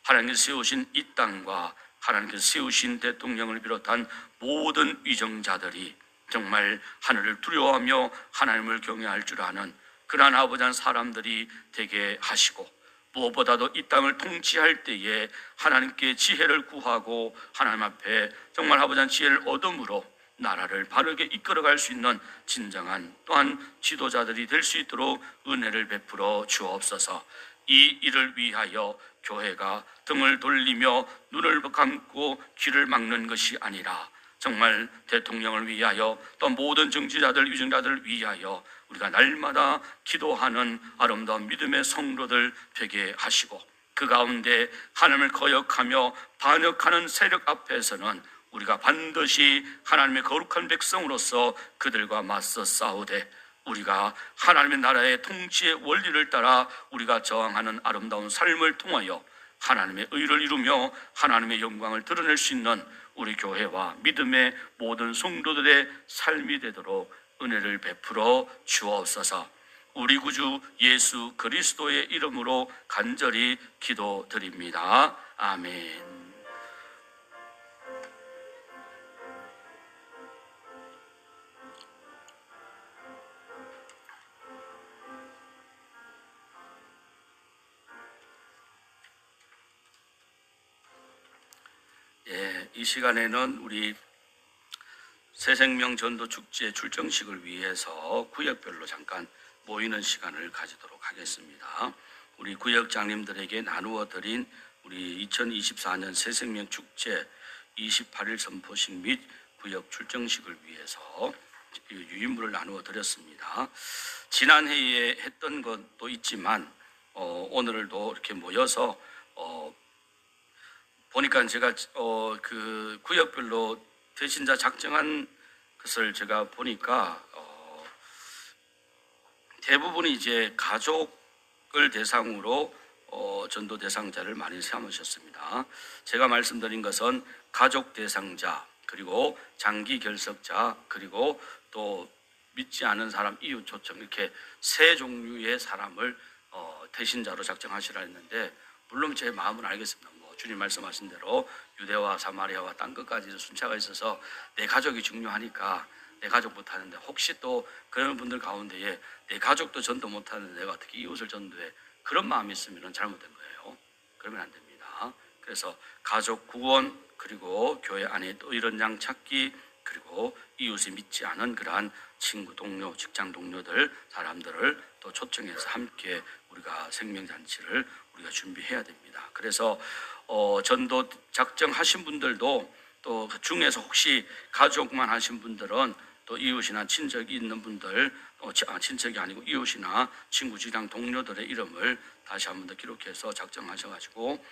하나님께서 세우신 이 땅과 하나님께서 세우신 대통령을 비롯한 모든 위정자들이 정말 하늘을 두려워하며 하나님을 경외할 줄 아는 그러한 아버지한 사람들이 되게 하시고, 무엇보다도 이 땅을 통치할 때에 하나님께 지혜를 구하고 하나님 앞에 정말 아버지한 지혜를 얻음으로 나라를 바르게 이끌어갈 수 있는 진정한 또한 지도자들이 될 수 있도록 은혜를 베풀어 주옵소서. 이 일을 위하여 교회가 등을 돌리며 눈을 감고 귀를 막는 것이 아니라 정말 대통령을 위하여 또 모든 정치자들, 위정자들을 위하여 우리가 날마다 기도하는 아름다운 믿음의 성도들 되게 하시고, 그 가운데 하나님을 거역하며 반역하는 세력 앞에서는 우리가 반드시 하나님의 거룩한 백성으로서 그들과 맞서 싸우되 우리가 하나님의 나라의 통치의 원리를 따라 우리가 저항하는 아름다운 삶을 통하여 하나님의 의를 이루며 하나님의 영광을 드러낼 수 있는 우리 교회와 믿음의 모든 성도들의 삶이 되도록 은혜를 베풀어 주옵소서. 우리 구주 예수 그리스도의 이름으로 간절히 기도드립니다. 아멘. 이 시간에는 우리 새생명 전도 축제 출정식을 위해서 구역별로 잠깐 모이는 시간을 가지도록 하겠습니다. 우리 구역장님들에게 나누어 드린 우리 2024년 새생명 축제 28일 선포식 및 구역 출정식을 위해서 유인물을 나누어 드렸습니다. 지난 해에 했던 것도 있지만 오늘도 이렇게 모여서 보니까 제가 그 구역별로 대신자 작정한 것을 제가 보니까 대부분이 이제 가족을 대상으로 전도 대상자를 많이 삼으셨습니다. 제가 말씀드린 것은 가족 대상자, 그리고 장기 결석자, 그리고 또 믿지 않은 사람, 이웃 초청, 이렇게 세 종류의 사람을 대신자로 작정하시라 했는데, 물론 제 마음은 알겠습니다. 주님 말씀하신 대로 유대와 사마리아와 땅 끝까지 순차가 있어서 내 가족이 중요하니까 내 가족 못하는데, 혹시 또 그런 분들 가운데에 내 가족도 전도 못하는데 내가 어떻게 이웃을 전도해, 그런 마음이 있으면 잘못된 거예요. 그러면 안 됩니다. 그래서 가족 구원, 그리고 교회 안에 또 이런 양 찾기, 그리고 이웃이 믿지 않은 그러한 친구, 동료, 직장 동료들, 사람들을 또 초청해서 함께 우리가 생명잔치를 우리가 준비해야 됩니다. 그래서 전도 작정하신 분들도 또 그 중에서 혹시 가족만 하신 분들은 또 이웃이나 친척이 있는 분들, 친척이 아니고 이웃이나 친구, 직장 동료들의 이름을 다시 한 번 더 기록해서 작정하셔가지고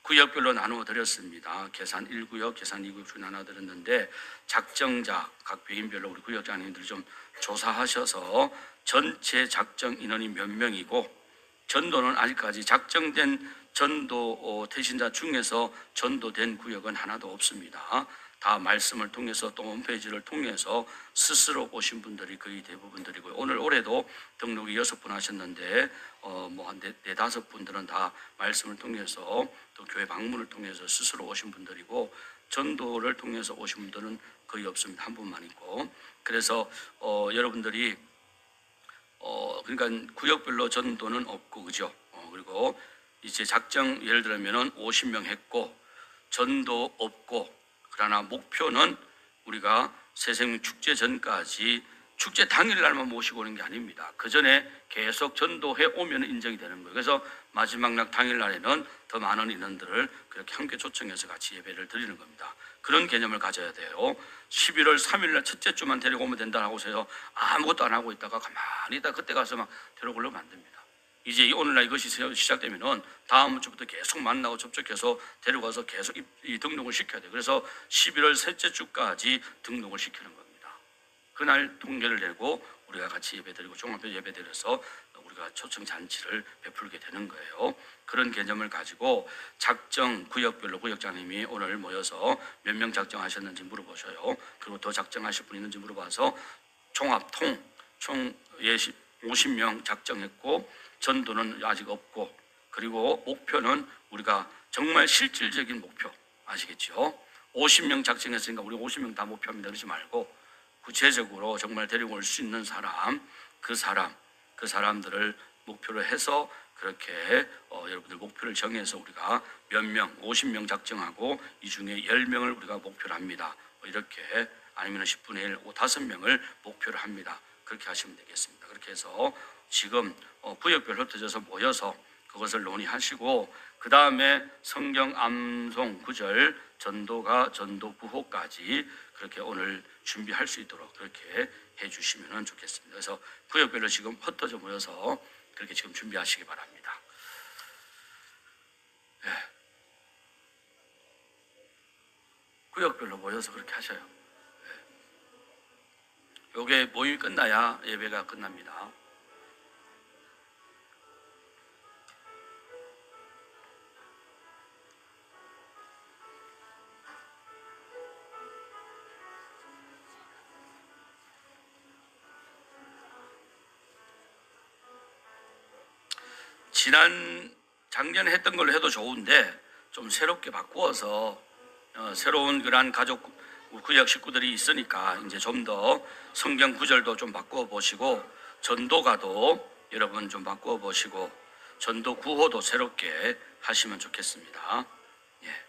구역별로 나누어 드렸습니다. 계산 1구역, 계산 2구역 중 나눠 드렸는데, 작정자 각 배인별로 우리 구역장님들 좀 조사하셔서 전체 작정 인원이 몇 명이고, 전도는 아직까지 작정된 전도 대신자 중에서 전도된 구역은 하나도 없습니다. 다 말씀을 통해서 또 홈페이지를 통해서 스스로 오신 분들이 거의 대부분들이고요. 오늘 올해도 등록이 6분 하셨는데 한 4-5분들은 다 말씀을 통해서 또 교회 방문을 통해서 스스로 오신 분들이고, 전도를 통해서 오신 분들은 거의 없습니다. 한 분만 있고. 그래서 여러분들이 그러니까 구역별로 전도는 없고, 그죠? 그리고 이제 작정 예를 들면은 50명 했고 전도 없고, 그러나 목표는 우리가 새생명 축제 전까지 축제 당일날만 모시고 오는 게 아닙니다. 그 전에 계속 전도해 오면 인정이 되는 거예요. 그래서 마지막 날 당일날에는 더 많은 인원들을 그렇게 함께 초청해서 같이 예배를 드리는 겁니다. 그런 개념을 가져야 돼요. 11월 3일날 첫째 주만 데리고 오면 된다고 해서 아무것도 안 하고 있다가 가만히 있다 그때 가서 막 데리고 오려면 안 됩니다. 이제 오늘날 이것이 시작되면은 다음 주부터 계속 만나고 접촉해서 데려가서 계속 이 등록을 시켜야 돼요. 그래서 11월 셋째 주까지 등록을 시키는 겁니다. 그날 통계를 내고 우리가 같이 예배드리고 종합 예배드려서 우리가 초청 잔치를 베풀게 되는 거예요. 그런 개념을 가지고 작정 구역별로 구역장님이 오늘 모여서 몇 명 작정하셨는지 물어보셔요. 그리고 더 작정하실 분 있는지 물어봐서 총 50명 작정했고 전도는 아직 없고, 그리고 목표는 우리가 정말 실질적인 목표 아시겠죠? 50명 작정했으니까 우리 50명 다 목표합니다. 그러지 말고 구체적으로 정말 데리고 올 수 있는 사람, 그 사람들을 목표로 해서 그렇게 여러분들 목표를 정해서 우리가 몇 명, 50명 작정하고 이 중에 10명을 우리가 목표로 합니다. 이렇게, 아니면 10분의 1, 5-5명을 목표로 합니다. 그렇게 하시면 되겠습니다. 그렇게 해서 지금 구역별 흩어져서 모여서 그것을 논의하시고, 그 다음에 성경 암송 구절 전도가 전도 구호까지 그렇게 오늘 준비할 수 있도록 그렇게 해주시면 좋겠습니다. 그래서 구역별로 지금 흩어져 모여서 그렇게 지금 준비하시기 바랍니다. 구역별로 모여서 그렇게 하셔요. 요게 모임이 끝나야 예배가 끝납니다. 작년에 했던 걸로 해도 좋은데 좀 새롭게 바꾸어서 새로운 그러한 가족 구역 식구들이 있으니까 이제 좀 더 성경 구절도 좀 바꾸어 보시고 전도가도 여러분 좀 바꾸어 보시고 전도 구호도 새롭게 하시면 좋겠습니다. 예.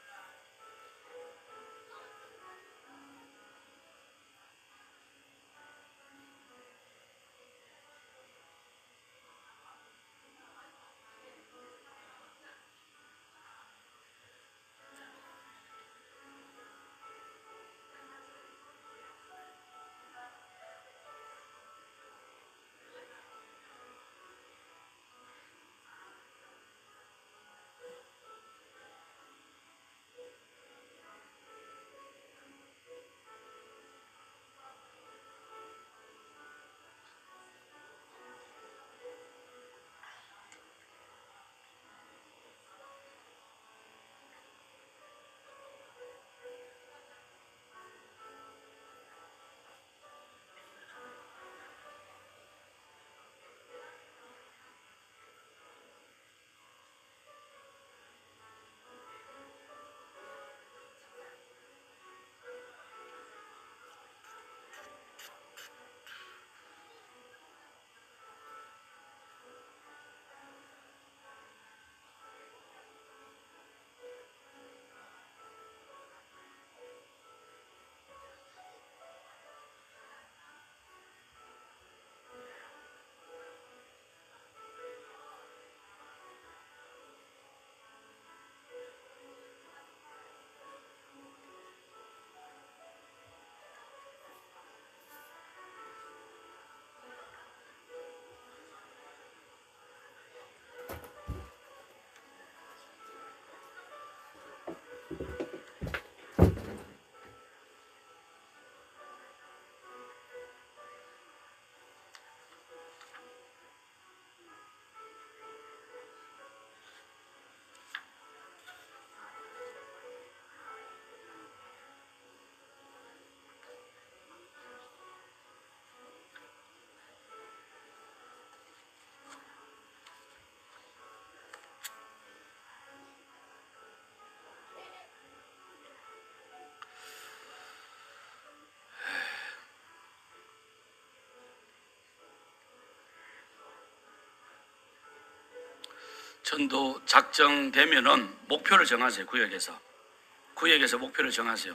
전도 작정되면은 목표를 정하세요. 구역에서 목표를 정하세요.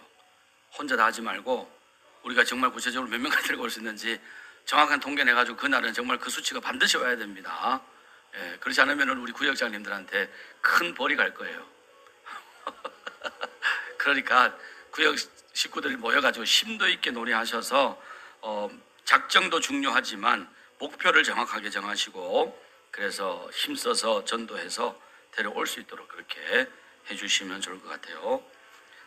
혼자 다 하지 말고 우리가 정말 구체적으로 몇 명까지 데리고 올 수 있는지 정확한 통계 내가지고 그날은 정말 그 수치가 반드시 와야 됩니다. 예, 그렇지 않으면 우리 구역장님들한테 큰 벌이 갈 거예요. 그러니까 구역 식구들이 모여가지고 심도 있게 논의하셔서 작정도 중요하지만 목표를 정확하게 정하시고 그래서 힘써서 전도해서 데려올 수 있도록 그렇게 해주시면 좋을 것 같아요.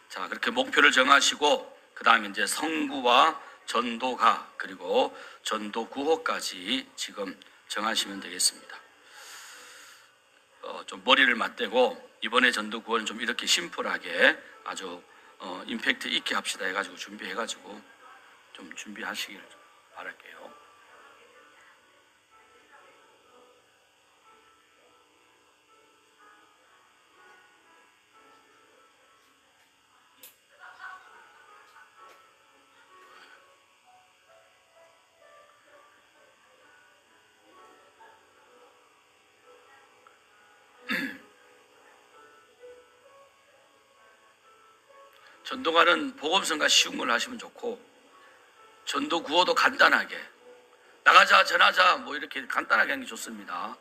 자, 그렇게 목표를 정하시고 그 다음에 이제 성구와 전도가 그리고 전도 구호까지 지금 정하시면 되겠습니다. 좀 머리를 맞대고 이번에 전도 구호는 좀 이렇게 심플하게 아주 임팩트 있게 합시다 해가지고 준비해가지고 좀 준비하시길 바랄게요. 전도가는 복음성가 쉬운 걸 하시면 좋고 전도 구호도 간단하게 나가자 전하자 뭐 이렇게 간단하게 하는 게 좋습니다.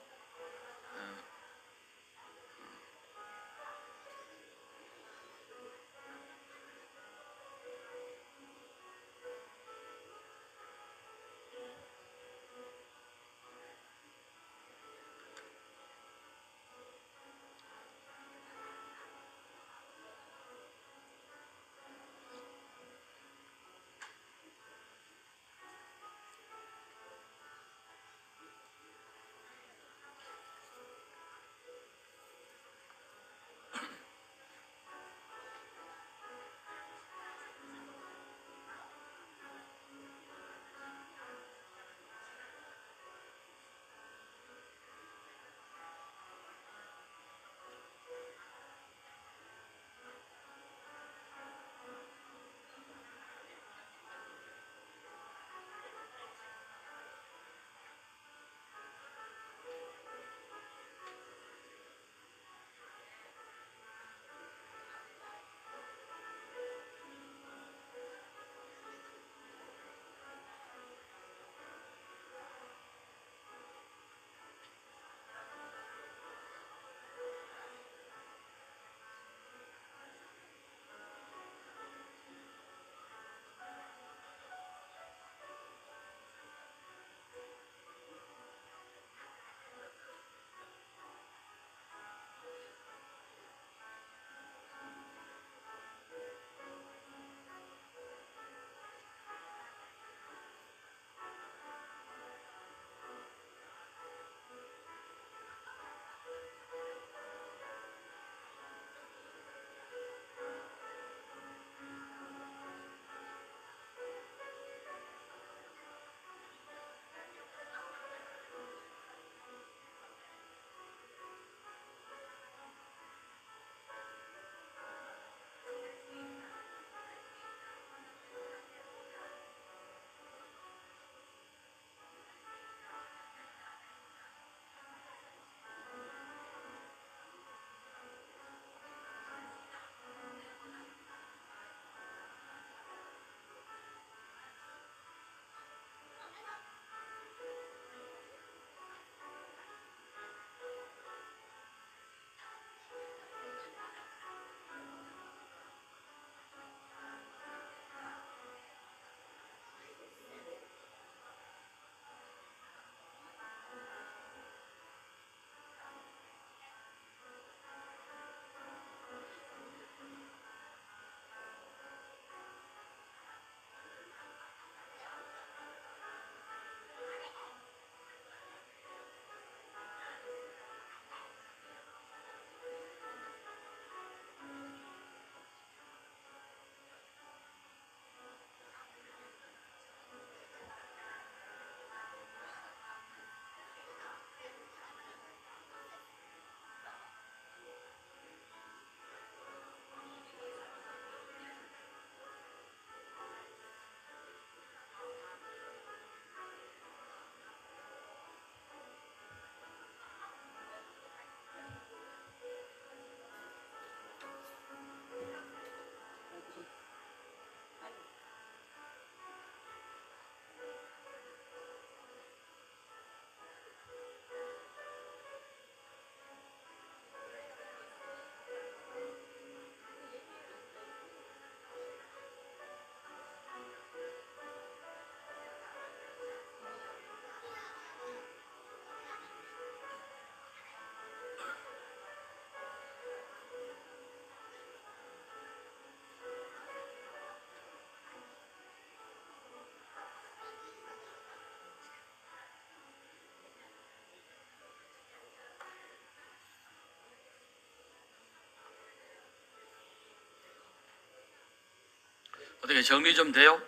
어떻게 정리 좀 돼요?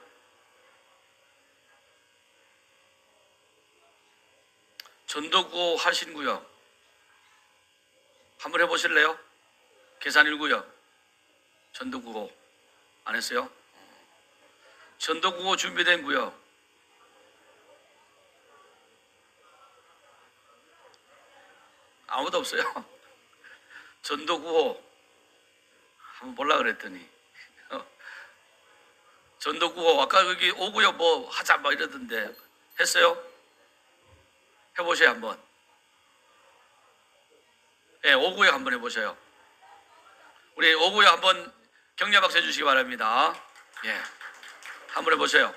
전도구호 하신 구역 한번 해보실래요? 계산 1구역 전도구호 안 했어요? 전도구호 준비된 구역 아무도 없어요? 전도구호 한번 보려고 그랬더니 전도구호 아까 거기 5구역 뭐 하자 막 이러던데 했어요? 해보세요 한번. 예, 5구역 한번 해보세요. 우리 5구역 한번 격려 박수 해주시기 바랍니다. 예, 한번 해보세요.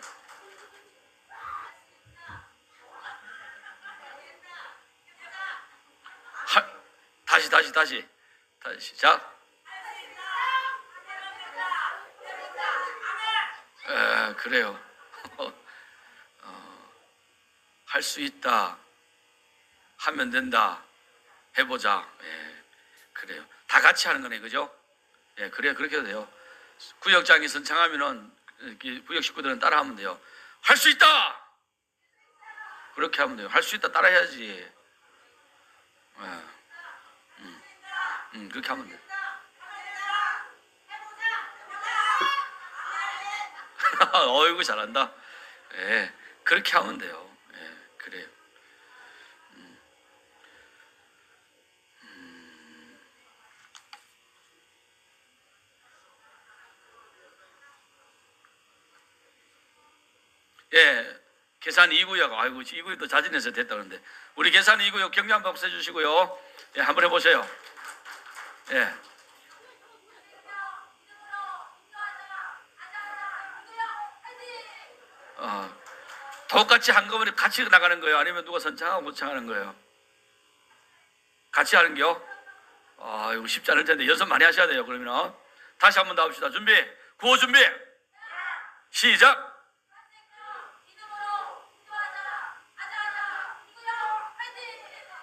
다시 시작. 그래요. 할 수 있다. 하면 된다. 해보자. 예, 그래요. 다 같이 하는 거네, 그죠? 예, 그래요. 그렇게 해도 돼요. 구역장이 선창하면은 구역 식구들은 따라하면 돼요. 할 수 있다. 그렇게 하면 돼요. 할 수 있다 따라해야지. 예. 그렇게 하면 돼. 어이구 잘한다. 예, 그렇게 하면 돼요. 예, 그래요. 예, 계산 2구역. 아이고 2구역도 자진해서 됐다는데 우리 계산 2구역 격려 한번 박수 해주시고요. 예, 한번 해보세요. 예. 똑같이 한꺼번에 같이 나가는 거예요? 아니면 누가 선창하고 모창하는 거예요? 같이 하는 게요? 이거 쉽지 않을 텐데 연습 많이 하셔야 돼요. 그러면 다시 한 번 더 합시다. 준비. 구호 준비. 시작.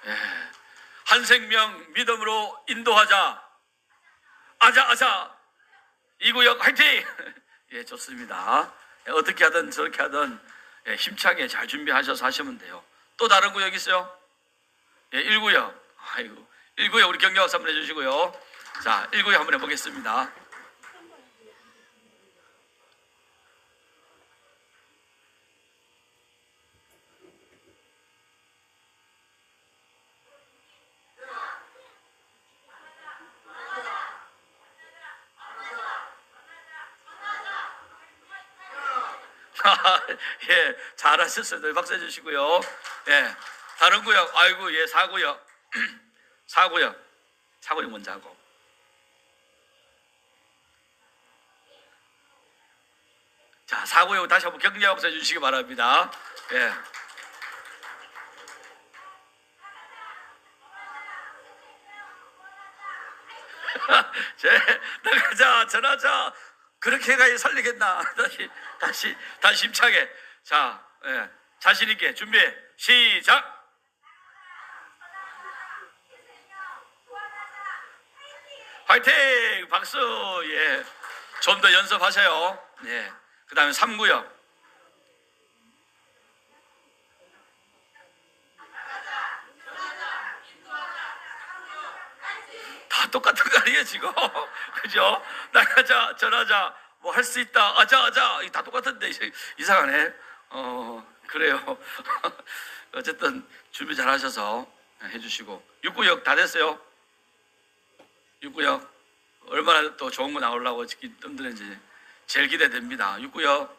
예. 한 생명 믿음으로 인도하자. 아자. 이구역 화이팅. 예, 좋습니다. 예, 어떻게 하든 저렇게 하든 예, 힘차게 잘 준비하셔서 하시면 돼요. 또 다른 구역 있어요? 예, 1구역. 아이고, 1구역 우리 격려 박수 한번 해주시고요. 자, 1구역 한번 해보겠습니다. 예, 잘하셨어요. 박수 해주시고요. 예, 다른 구역. 아이고, 예, 4구역. 4구역 먼저 하고. 자, 4구역 다시 한번 격려 박수 해주시기 바랍니다. 예. 나가자, 전하자. 그렇게 가야 살리겠나? 다시 힘차게. 자, 예, 자신 있게 준비, 시작. 화이팅! 박수. 예, 좀 더 연습하세요. 예, 그 다음에 3구역. 다 똑같은 거 아니에요 지금? 그죠? 나가자, 전하자, 뭐 할 수 있다, 아자, 다 똑같은데 이상하네. 그래요. 어쨌든 준비 잘 하셔서 해주시고. 6구역 다 됐어요? 6구역 얼마나 또 좋은 거 나오려고 뜸드는지 제일 기대됩니다. 6구역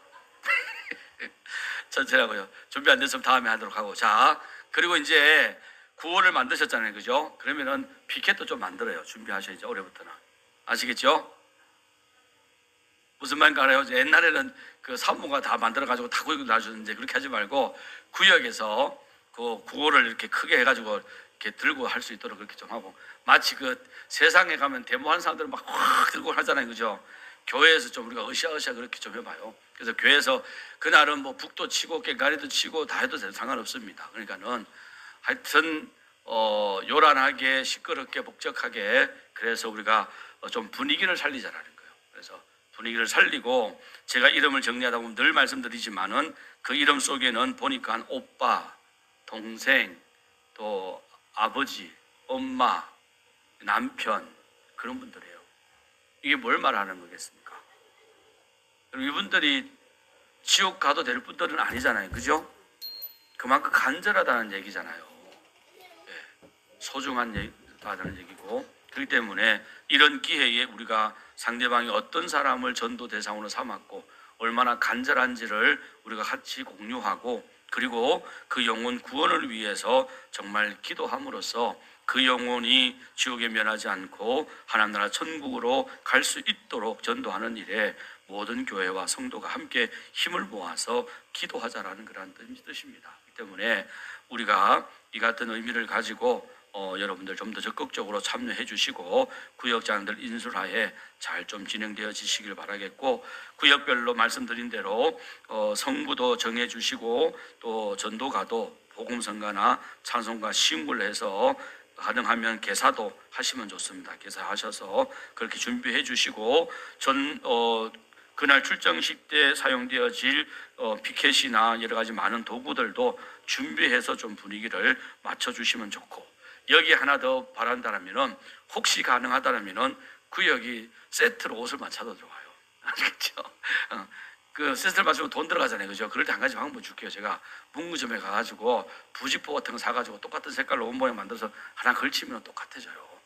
천천히 하고요. 준비 안 됐으면 다음에 하도록 하고. 자, 그리고 이제 구호를 만드셨잖아요, 그죠? 그러면은 피켓도 좀 만들어요. 준비하셔야죠. 올해부터는. 아시겠죠? 무슨 말인가 알아요? 옛날에는 그 사무가 다 만들어가지고 다 구역을 놔주는데 그렇게 하지 말고 구역에서 그 구호를 이렇게 크게 해가지고 이렇게 들고 할 수 있도록 그렇게 좀 하고. 마치 그 세상에 가면 데모하는 사람들은 막 확 들고 하잖아요, 그죠? 교회에서 좀 우리가 으쌰으쌰 그렇게 좀 해봐요. 그래서 교회에서 그날은 뭐 북도 치고 꽹가리도 치고 다 해도 상관없습니다. 그러니까는 하여튼 요란하게 시끄럽게 복잡하게 그래서 우리가 좀 분위기를 살리자라는 거예요. 그래서 분위기를 살리고, 제가 이름을 정리하다 보면 늘 말씀드리지만은 그 이름 속에는 보니까 오빠, 동생, 또 아버지, 엄마, 남편, 그런 분들이에요. 이게 뭘 말하는 거겠습니까? 이분들이 지옥 가도 될 분들은 아니잖아요. 그죠? 그만큼 간절하다는 얘기잖아요. 네. 소중하다는 얘기고, 그렇기 때문에 이런 기회에 우리가 상대방이 어떤 사람을 전도 대상으로 삼았고 얼마나 간절한지를 우리가 같이 공유하고, 그리고 그 영혼 구원을 위해서 정말 기도함으로써 그 영혼이 지옥에 면하지 않고 하나님 나라 천국으로 갈 수 있도록 전도하는 일에 모든 교회와 성도가 함께 힘을 모아서 기도하자라는 그런 뜻입니다. 그렇기 때문에 우리가 이 같은 의미를 가지고 여러분들 좀 더 적극적으로 참여해 주시고 구역장들 인술하에 잘 좀 진행되어 지시길 바라겠고, 구역별로 말씀드린 대로 성부도 정해 주시고 또 전도가도 복음성가나 찬송가 시음을 해서 가능하면 개사도 하시면 좋습니다. 개사하셔서 그렇게 준비해 주시고, 그날 출정식 때 사용되어질 피켓이나 여러 가지 많은 도구들도 준비해서 좀 분위기를 맞춰주시면 좋고, 여기 하나 더 바란다면은 혹시 가능하다면은 구역이 세트로 옷을 맞춰도 좋아요. 아시겠죠? 그 세트를 맞추면 돈 들어가잖아요. 그죠? 그럴 때 한 가지 방법 줄게요. 제가 문구점에 가가지고 부직포 같은 거 사가지고 똑같은 색깔로 옷 모양 만들어서 하나 걸치면 똑같아져요.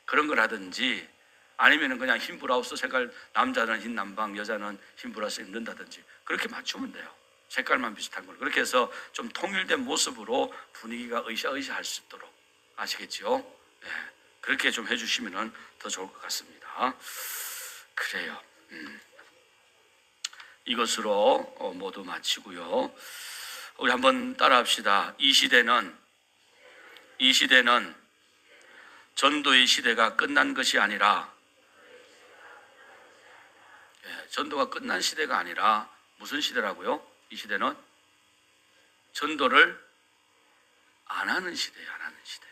그런 거라든지, 아니면은 그냥 흰 브라우스 색깔, 남자는 흰 남방, 여자는 흰 브라우스 입는다든지 그렇게 맞추면 돼요. 색깔만 비슷한 걸. 그렇게 해서 좀 통일된 모습으로 분위기가 으쌰으쌰할 수 있도록. 아시겠죠? 네. 그렇게 좀 해주시면 더 좋을 것 같습니다. 그래요. 이것으로 모두 마치고요. 우리 한번 따라합시다. 이 시대는 전도의 시대가 끝난 것이 아니라, 전도가 끝난 시대가 아니라 무슨 시대라고요? 이 시대는 전도를 안 하는 시대예요. 안 하는 시대.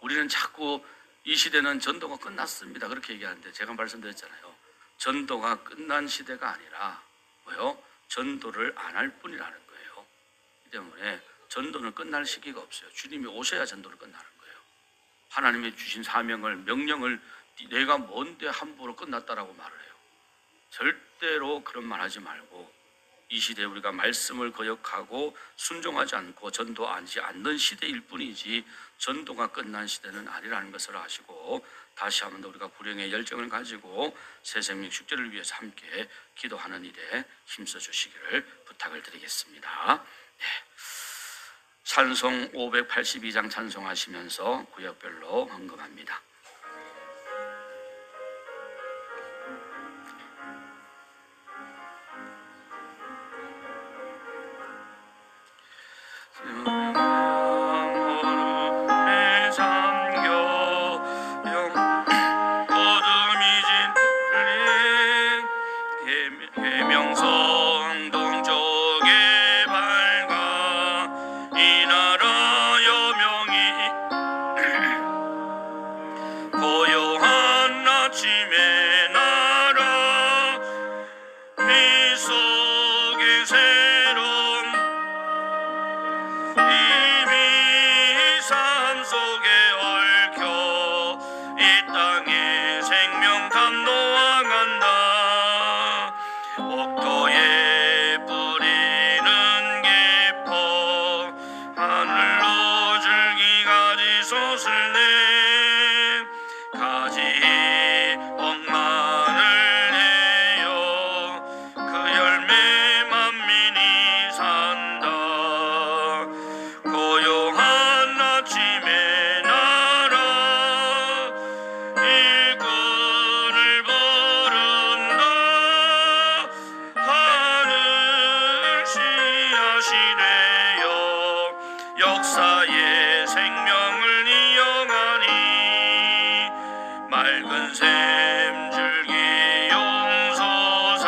우리는 자꾸 이 시대는 전도가 끝났습니다 그렇게 얘기하는데, 제가 말씀드렸잖아요. 전도가 끝난 시대가 아니라 뭐요? 전도를 안 할 뿐이라는 거예요. 그렇기 때문에 전도는 끝날 시기가 없어요. 주님이 오셔야 전도를 끝나는 거예요. 하나님이 주신 사명을, 명령을 내가 뭔데 함부로 끝났다라고 말을 해요. 절대로 그런 말 하지 말고, 이 시대에 우리가 말씀을 거역하고 순종하지 않고 전도하지 않는 시대일 뿐이지 전도가 끝난 시대는 아니라는 것을 아시고, 다시 한번 더 우리가 불행의 열정을 가지고 새 생명 축제를 위해서 함께 기도하는 일에 힘써 주시기를 부탁을 드리겠습니다. 네. 찬송 582장 찬송하시면서 구역별로 헌금합니다. 계명성 동쪽에 밝아 이 나라 여명이 고요한 아침의 나라 미 속에 새로운 이미 삶 속에 얽혀 이 땅에 생명 감노아 간다. 옥토에 뿌리는 계포 하늘로 줄기가지 솟을 내 가지 억만을 해요. 그 열매 만민이 산다. 고요한 아침의 나라 일꾼을 부른다. 하늘 씨앗이 되어 역사의 생명을 이어가니 맑은 샘 줄기 용솟아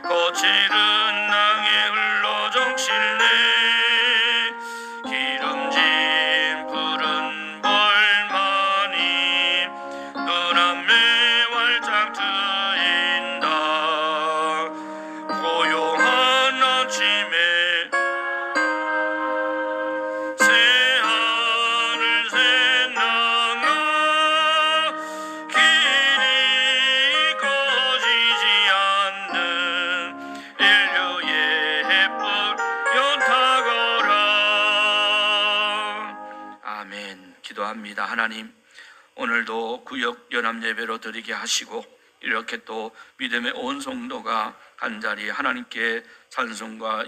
거칠은 낭에 흘러 적실네 기름진 푸른 벌만이 눈앞에 활짝 트이네 기도합니다. 하나님, 오늘도 구역 연합 예배로 드리게 하시고 이렇게 또 믿음의 온 성도가 한자리 하나님께 찬송과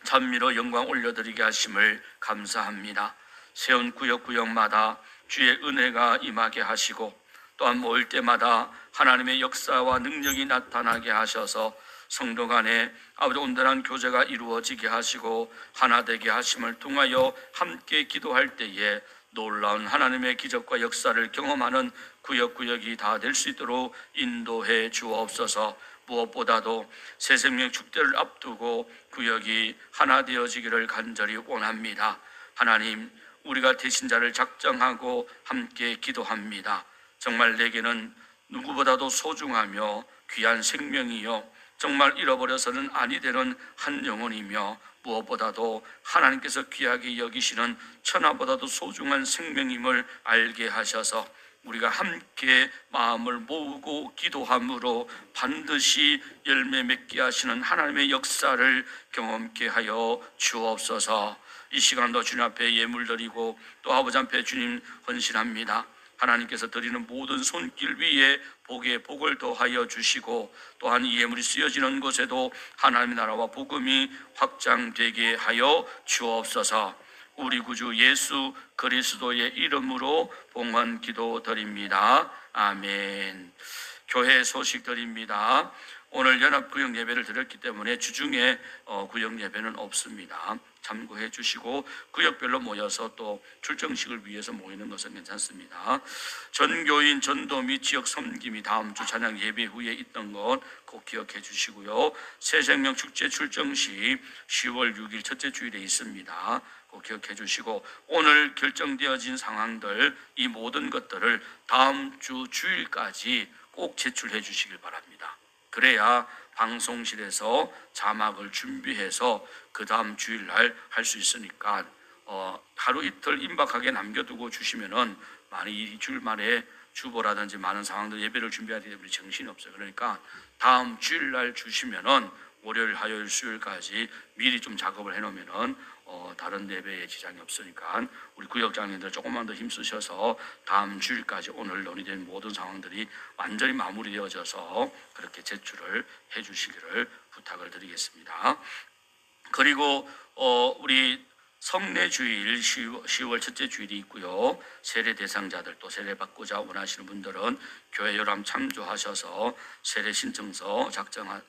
찬미로 영광 올려드리게 하심을 감사합니다. 세운 구역마다 주의 은혜가 임하게 하시고 또한 모일 때마다 하나님의 역사와 능력이 나타나게 하셔서 성도 간에 아버지 온전한 교제가 이루어지게 하시고 하나 되게 하심을 통하여 함께 기도할 때에 놀라운 하나님의 기적과 역사를 경험하는 구역이 다 될 수 있도록 인도해 주옵소서. 무엇보다도 새 생명 축제를 앞두고 구역이 하나 되어지기를 간절히 원합니다. 하나님, 우리가 대신자를 작정하고 함께 기도합니다. 정말 내게는 누구보다도 소중하며 귀한 생명이요 정말 잃어버려서는 아니 되는 한 영혼이며 무엇보다도 하나님께서 귀하게 여기시는 천하보다도 소중한 생명임을 알게 하셔서 우리가 함께 마음을 모으고 기도함으로 반드시 열매 맺게 하시는 하나님의 역사를 경험케 하여 주옵소서. 이 시간도 주님 앞에 예물 드리고 또 아버지 앞에 주님 헌신합니다. 하나님께서 드리는 모든 손길 위에 복에 복을 더하여 주시고 또한 이 예물이 쓰여지는 곳에도 하나님의 나라와 복음이 확장되게 하여 주옵소서. 우리 구주 예수 그리스도의 이름으로 봉헌 기도 드립니다. 아멘. 교회 소식 드립니다. 오늘 연합구역 예배를 드렸기 때문에 주중에 구역 예배는 없습니다. 참고해 주시고 구역별로 모여서 또 출정식을 위해서 모이는 것은 괜찮습니다. 전교인 전도 및 지역 섬김이 다음 주 찬양 예배 후에 있던 것 꼭 기억해 주시고요. 새생명 축제 출정식 10월 6일 첫째 주일에 있습니다. 꼭 기억해 주시고 오늘 결정되어진 상황들 이 모든 것들을 다음 주 주일까지 꼭 제출해 주시길 바랍니다. 그래야 방송실에서 자막을 준비해서 그 다음 주일날 할 수 있으니까 하루 이틀 임박하게 남겨두고 주시면은 많이 2주일 만에 주보라든지 많은 상황들 예배를 준비해야 되기 때문에 정신이 없어요. 그러니까 다음 주일날 주시면은 월요일, 화요일, 수요일까지 미리 좀 작업을 해놓으면은 다른 예배에 지장이 없으니까 우리 구역장님들 조금만 더 힘쓰셔서 다음 주일까지 오늘 논의된 모든 상황들이 완전히 마무리되어져서 그렇게 제출을 해주시기를 부탁을 드리겠습니다. 그리고 우리 성례주일 10월 첫째 주일이 있고요. 세례 대상자들 또 세례 받고자 원하시는 분들은 교회 열람 참조하셔서 세례 신청서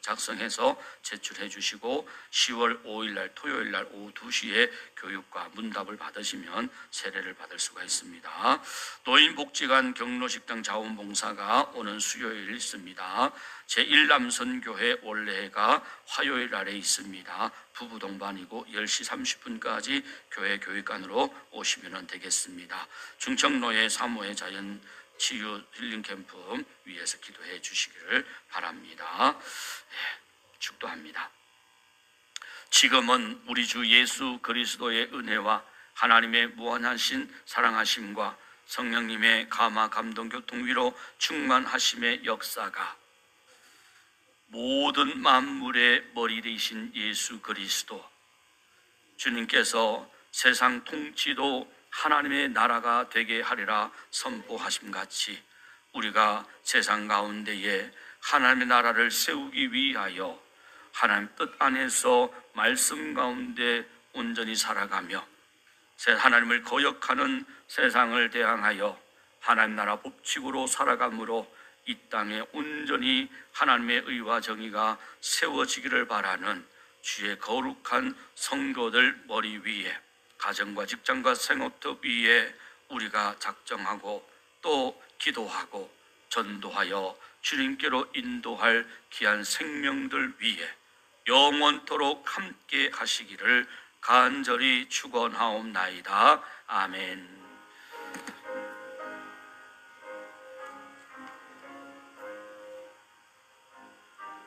작성해서 제출해 주시고 10월 5일 날 토요일 날 오후 2시에 교육과 문답을 받으시면 세례를 받을 수가 있습니다. 노인복지관 경로식당 자원봉사가 오는 수요일 있습니다. 제1남선교회 원래가 화요일 날에 있습니다. 부부 동반이고 10시 30분까지 교회 교육관으로 오시면 되겠습니다. 중청로의 사모의 자연 치유 힐링 캠프 위에서 기도해 주시기를 바랍니다. 축도합니다. 지금은 우리 주 예수 그리스도의 은혜와 하나님의 무한하신 사랑하심과 성령님의 감화 감동 교통 위로 충만하심의 역사가 모든 만물의 머리 되신 예수 그리스도 주님께서 세상 통치도 하나님의 나라가 되게 하리라 선포하심 같이 우리가 세상 가운데에 하나님의 나라를 세우기 위하여 하나님 뜻 안에서 말씀 가운데 온전히 살아가며 하나님을 거역하는 세상을 대항하여 하나님 나라 법칙으로 살아감으로 이 땅에 온전히 하나님의 의와 정의가 세워지기를 바라는 주의 거룩한 성도들 머리 위에 가정과 직장과 생업터 위에 우리가 작정하고 또 기도하고 전도하여 주님께로 인도할 귀한 생명들 위에 영원토록 함께 하시기를 간절히 축원하옵나이다. 아멘.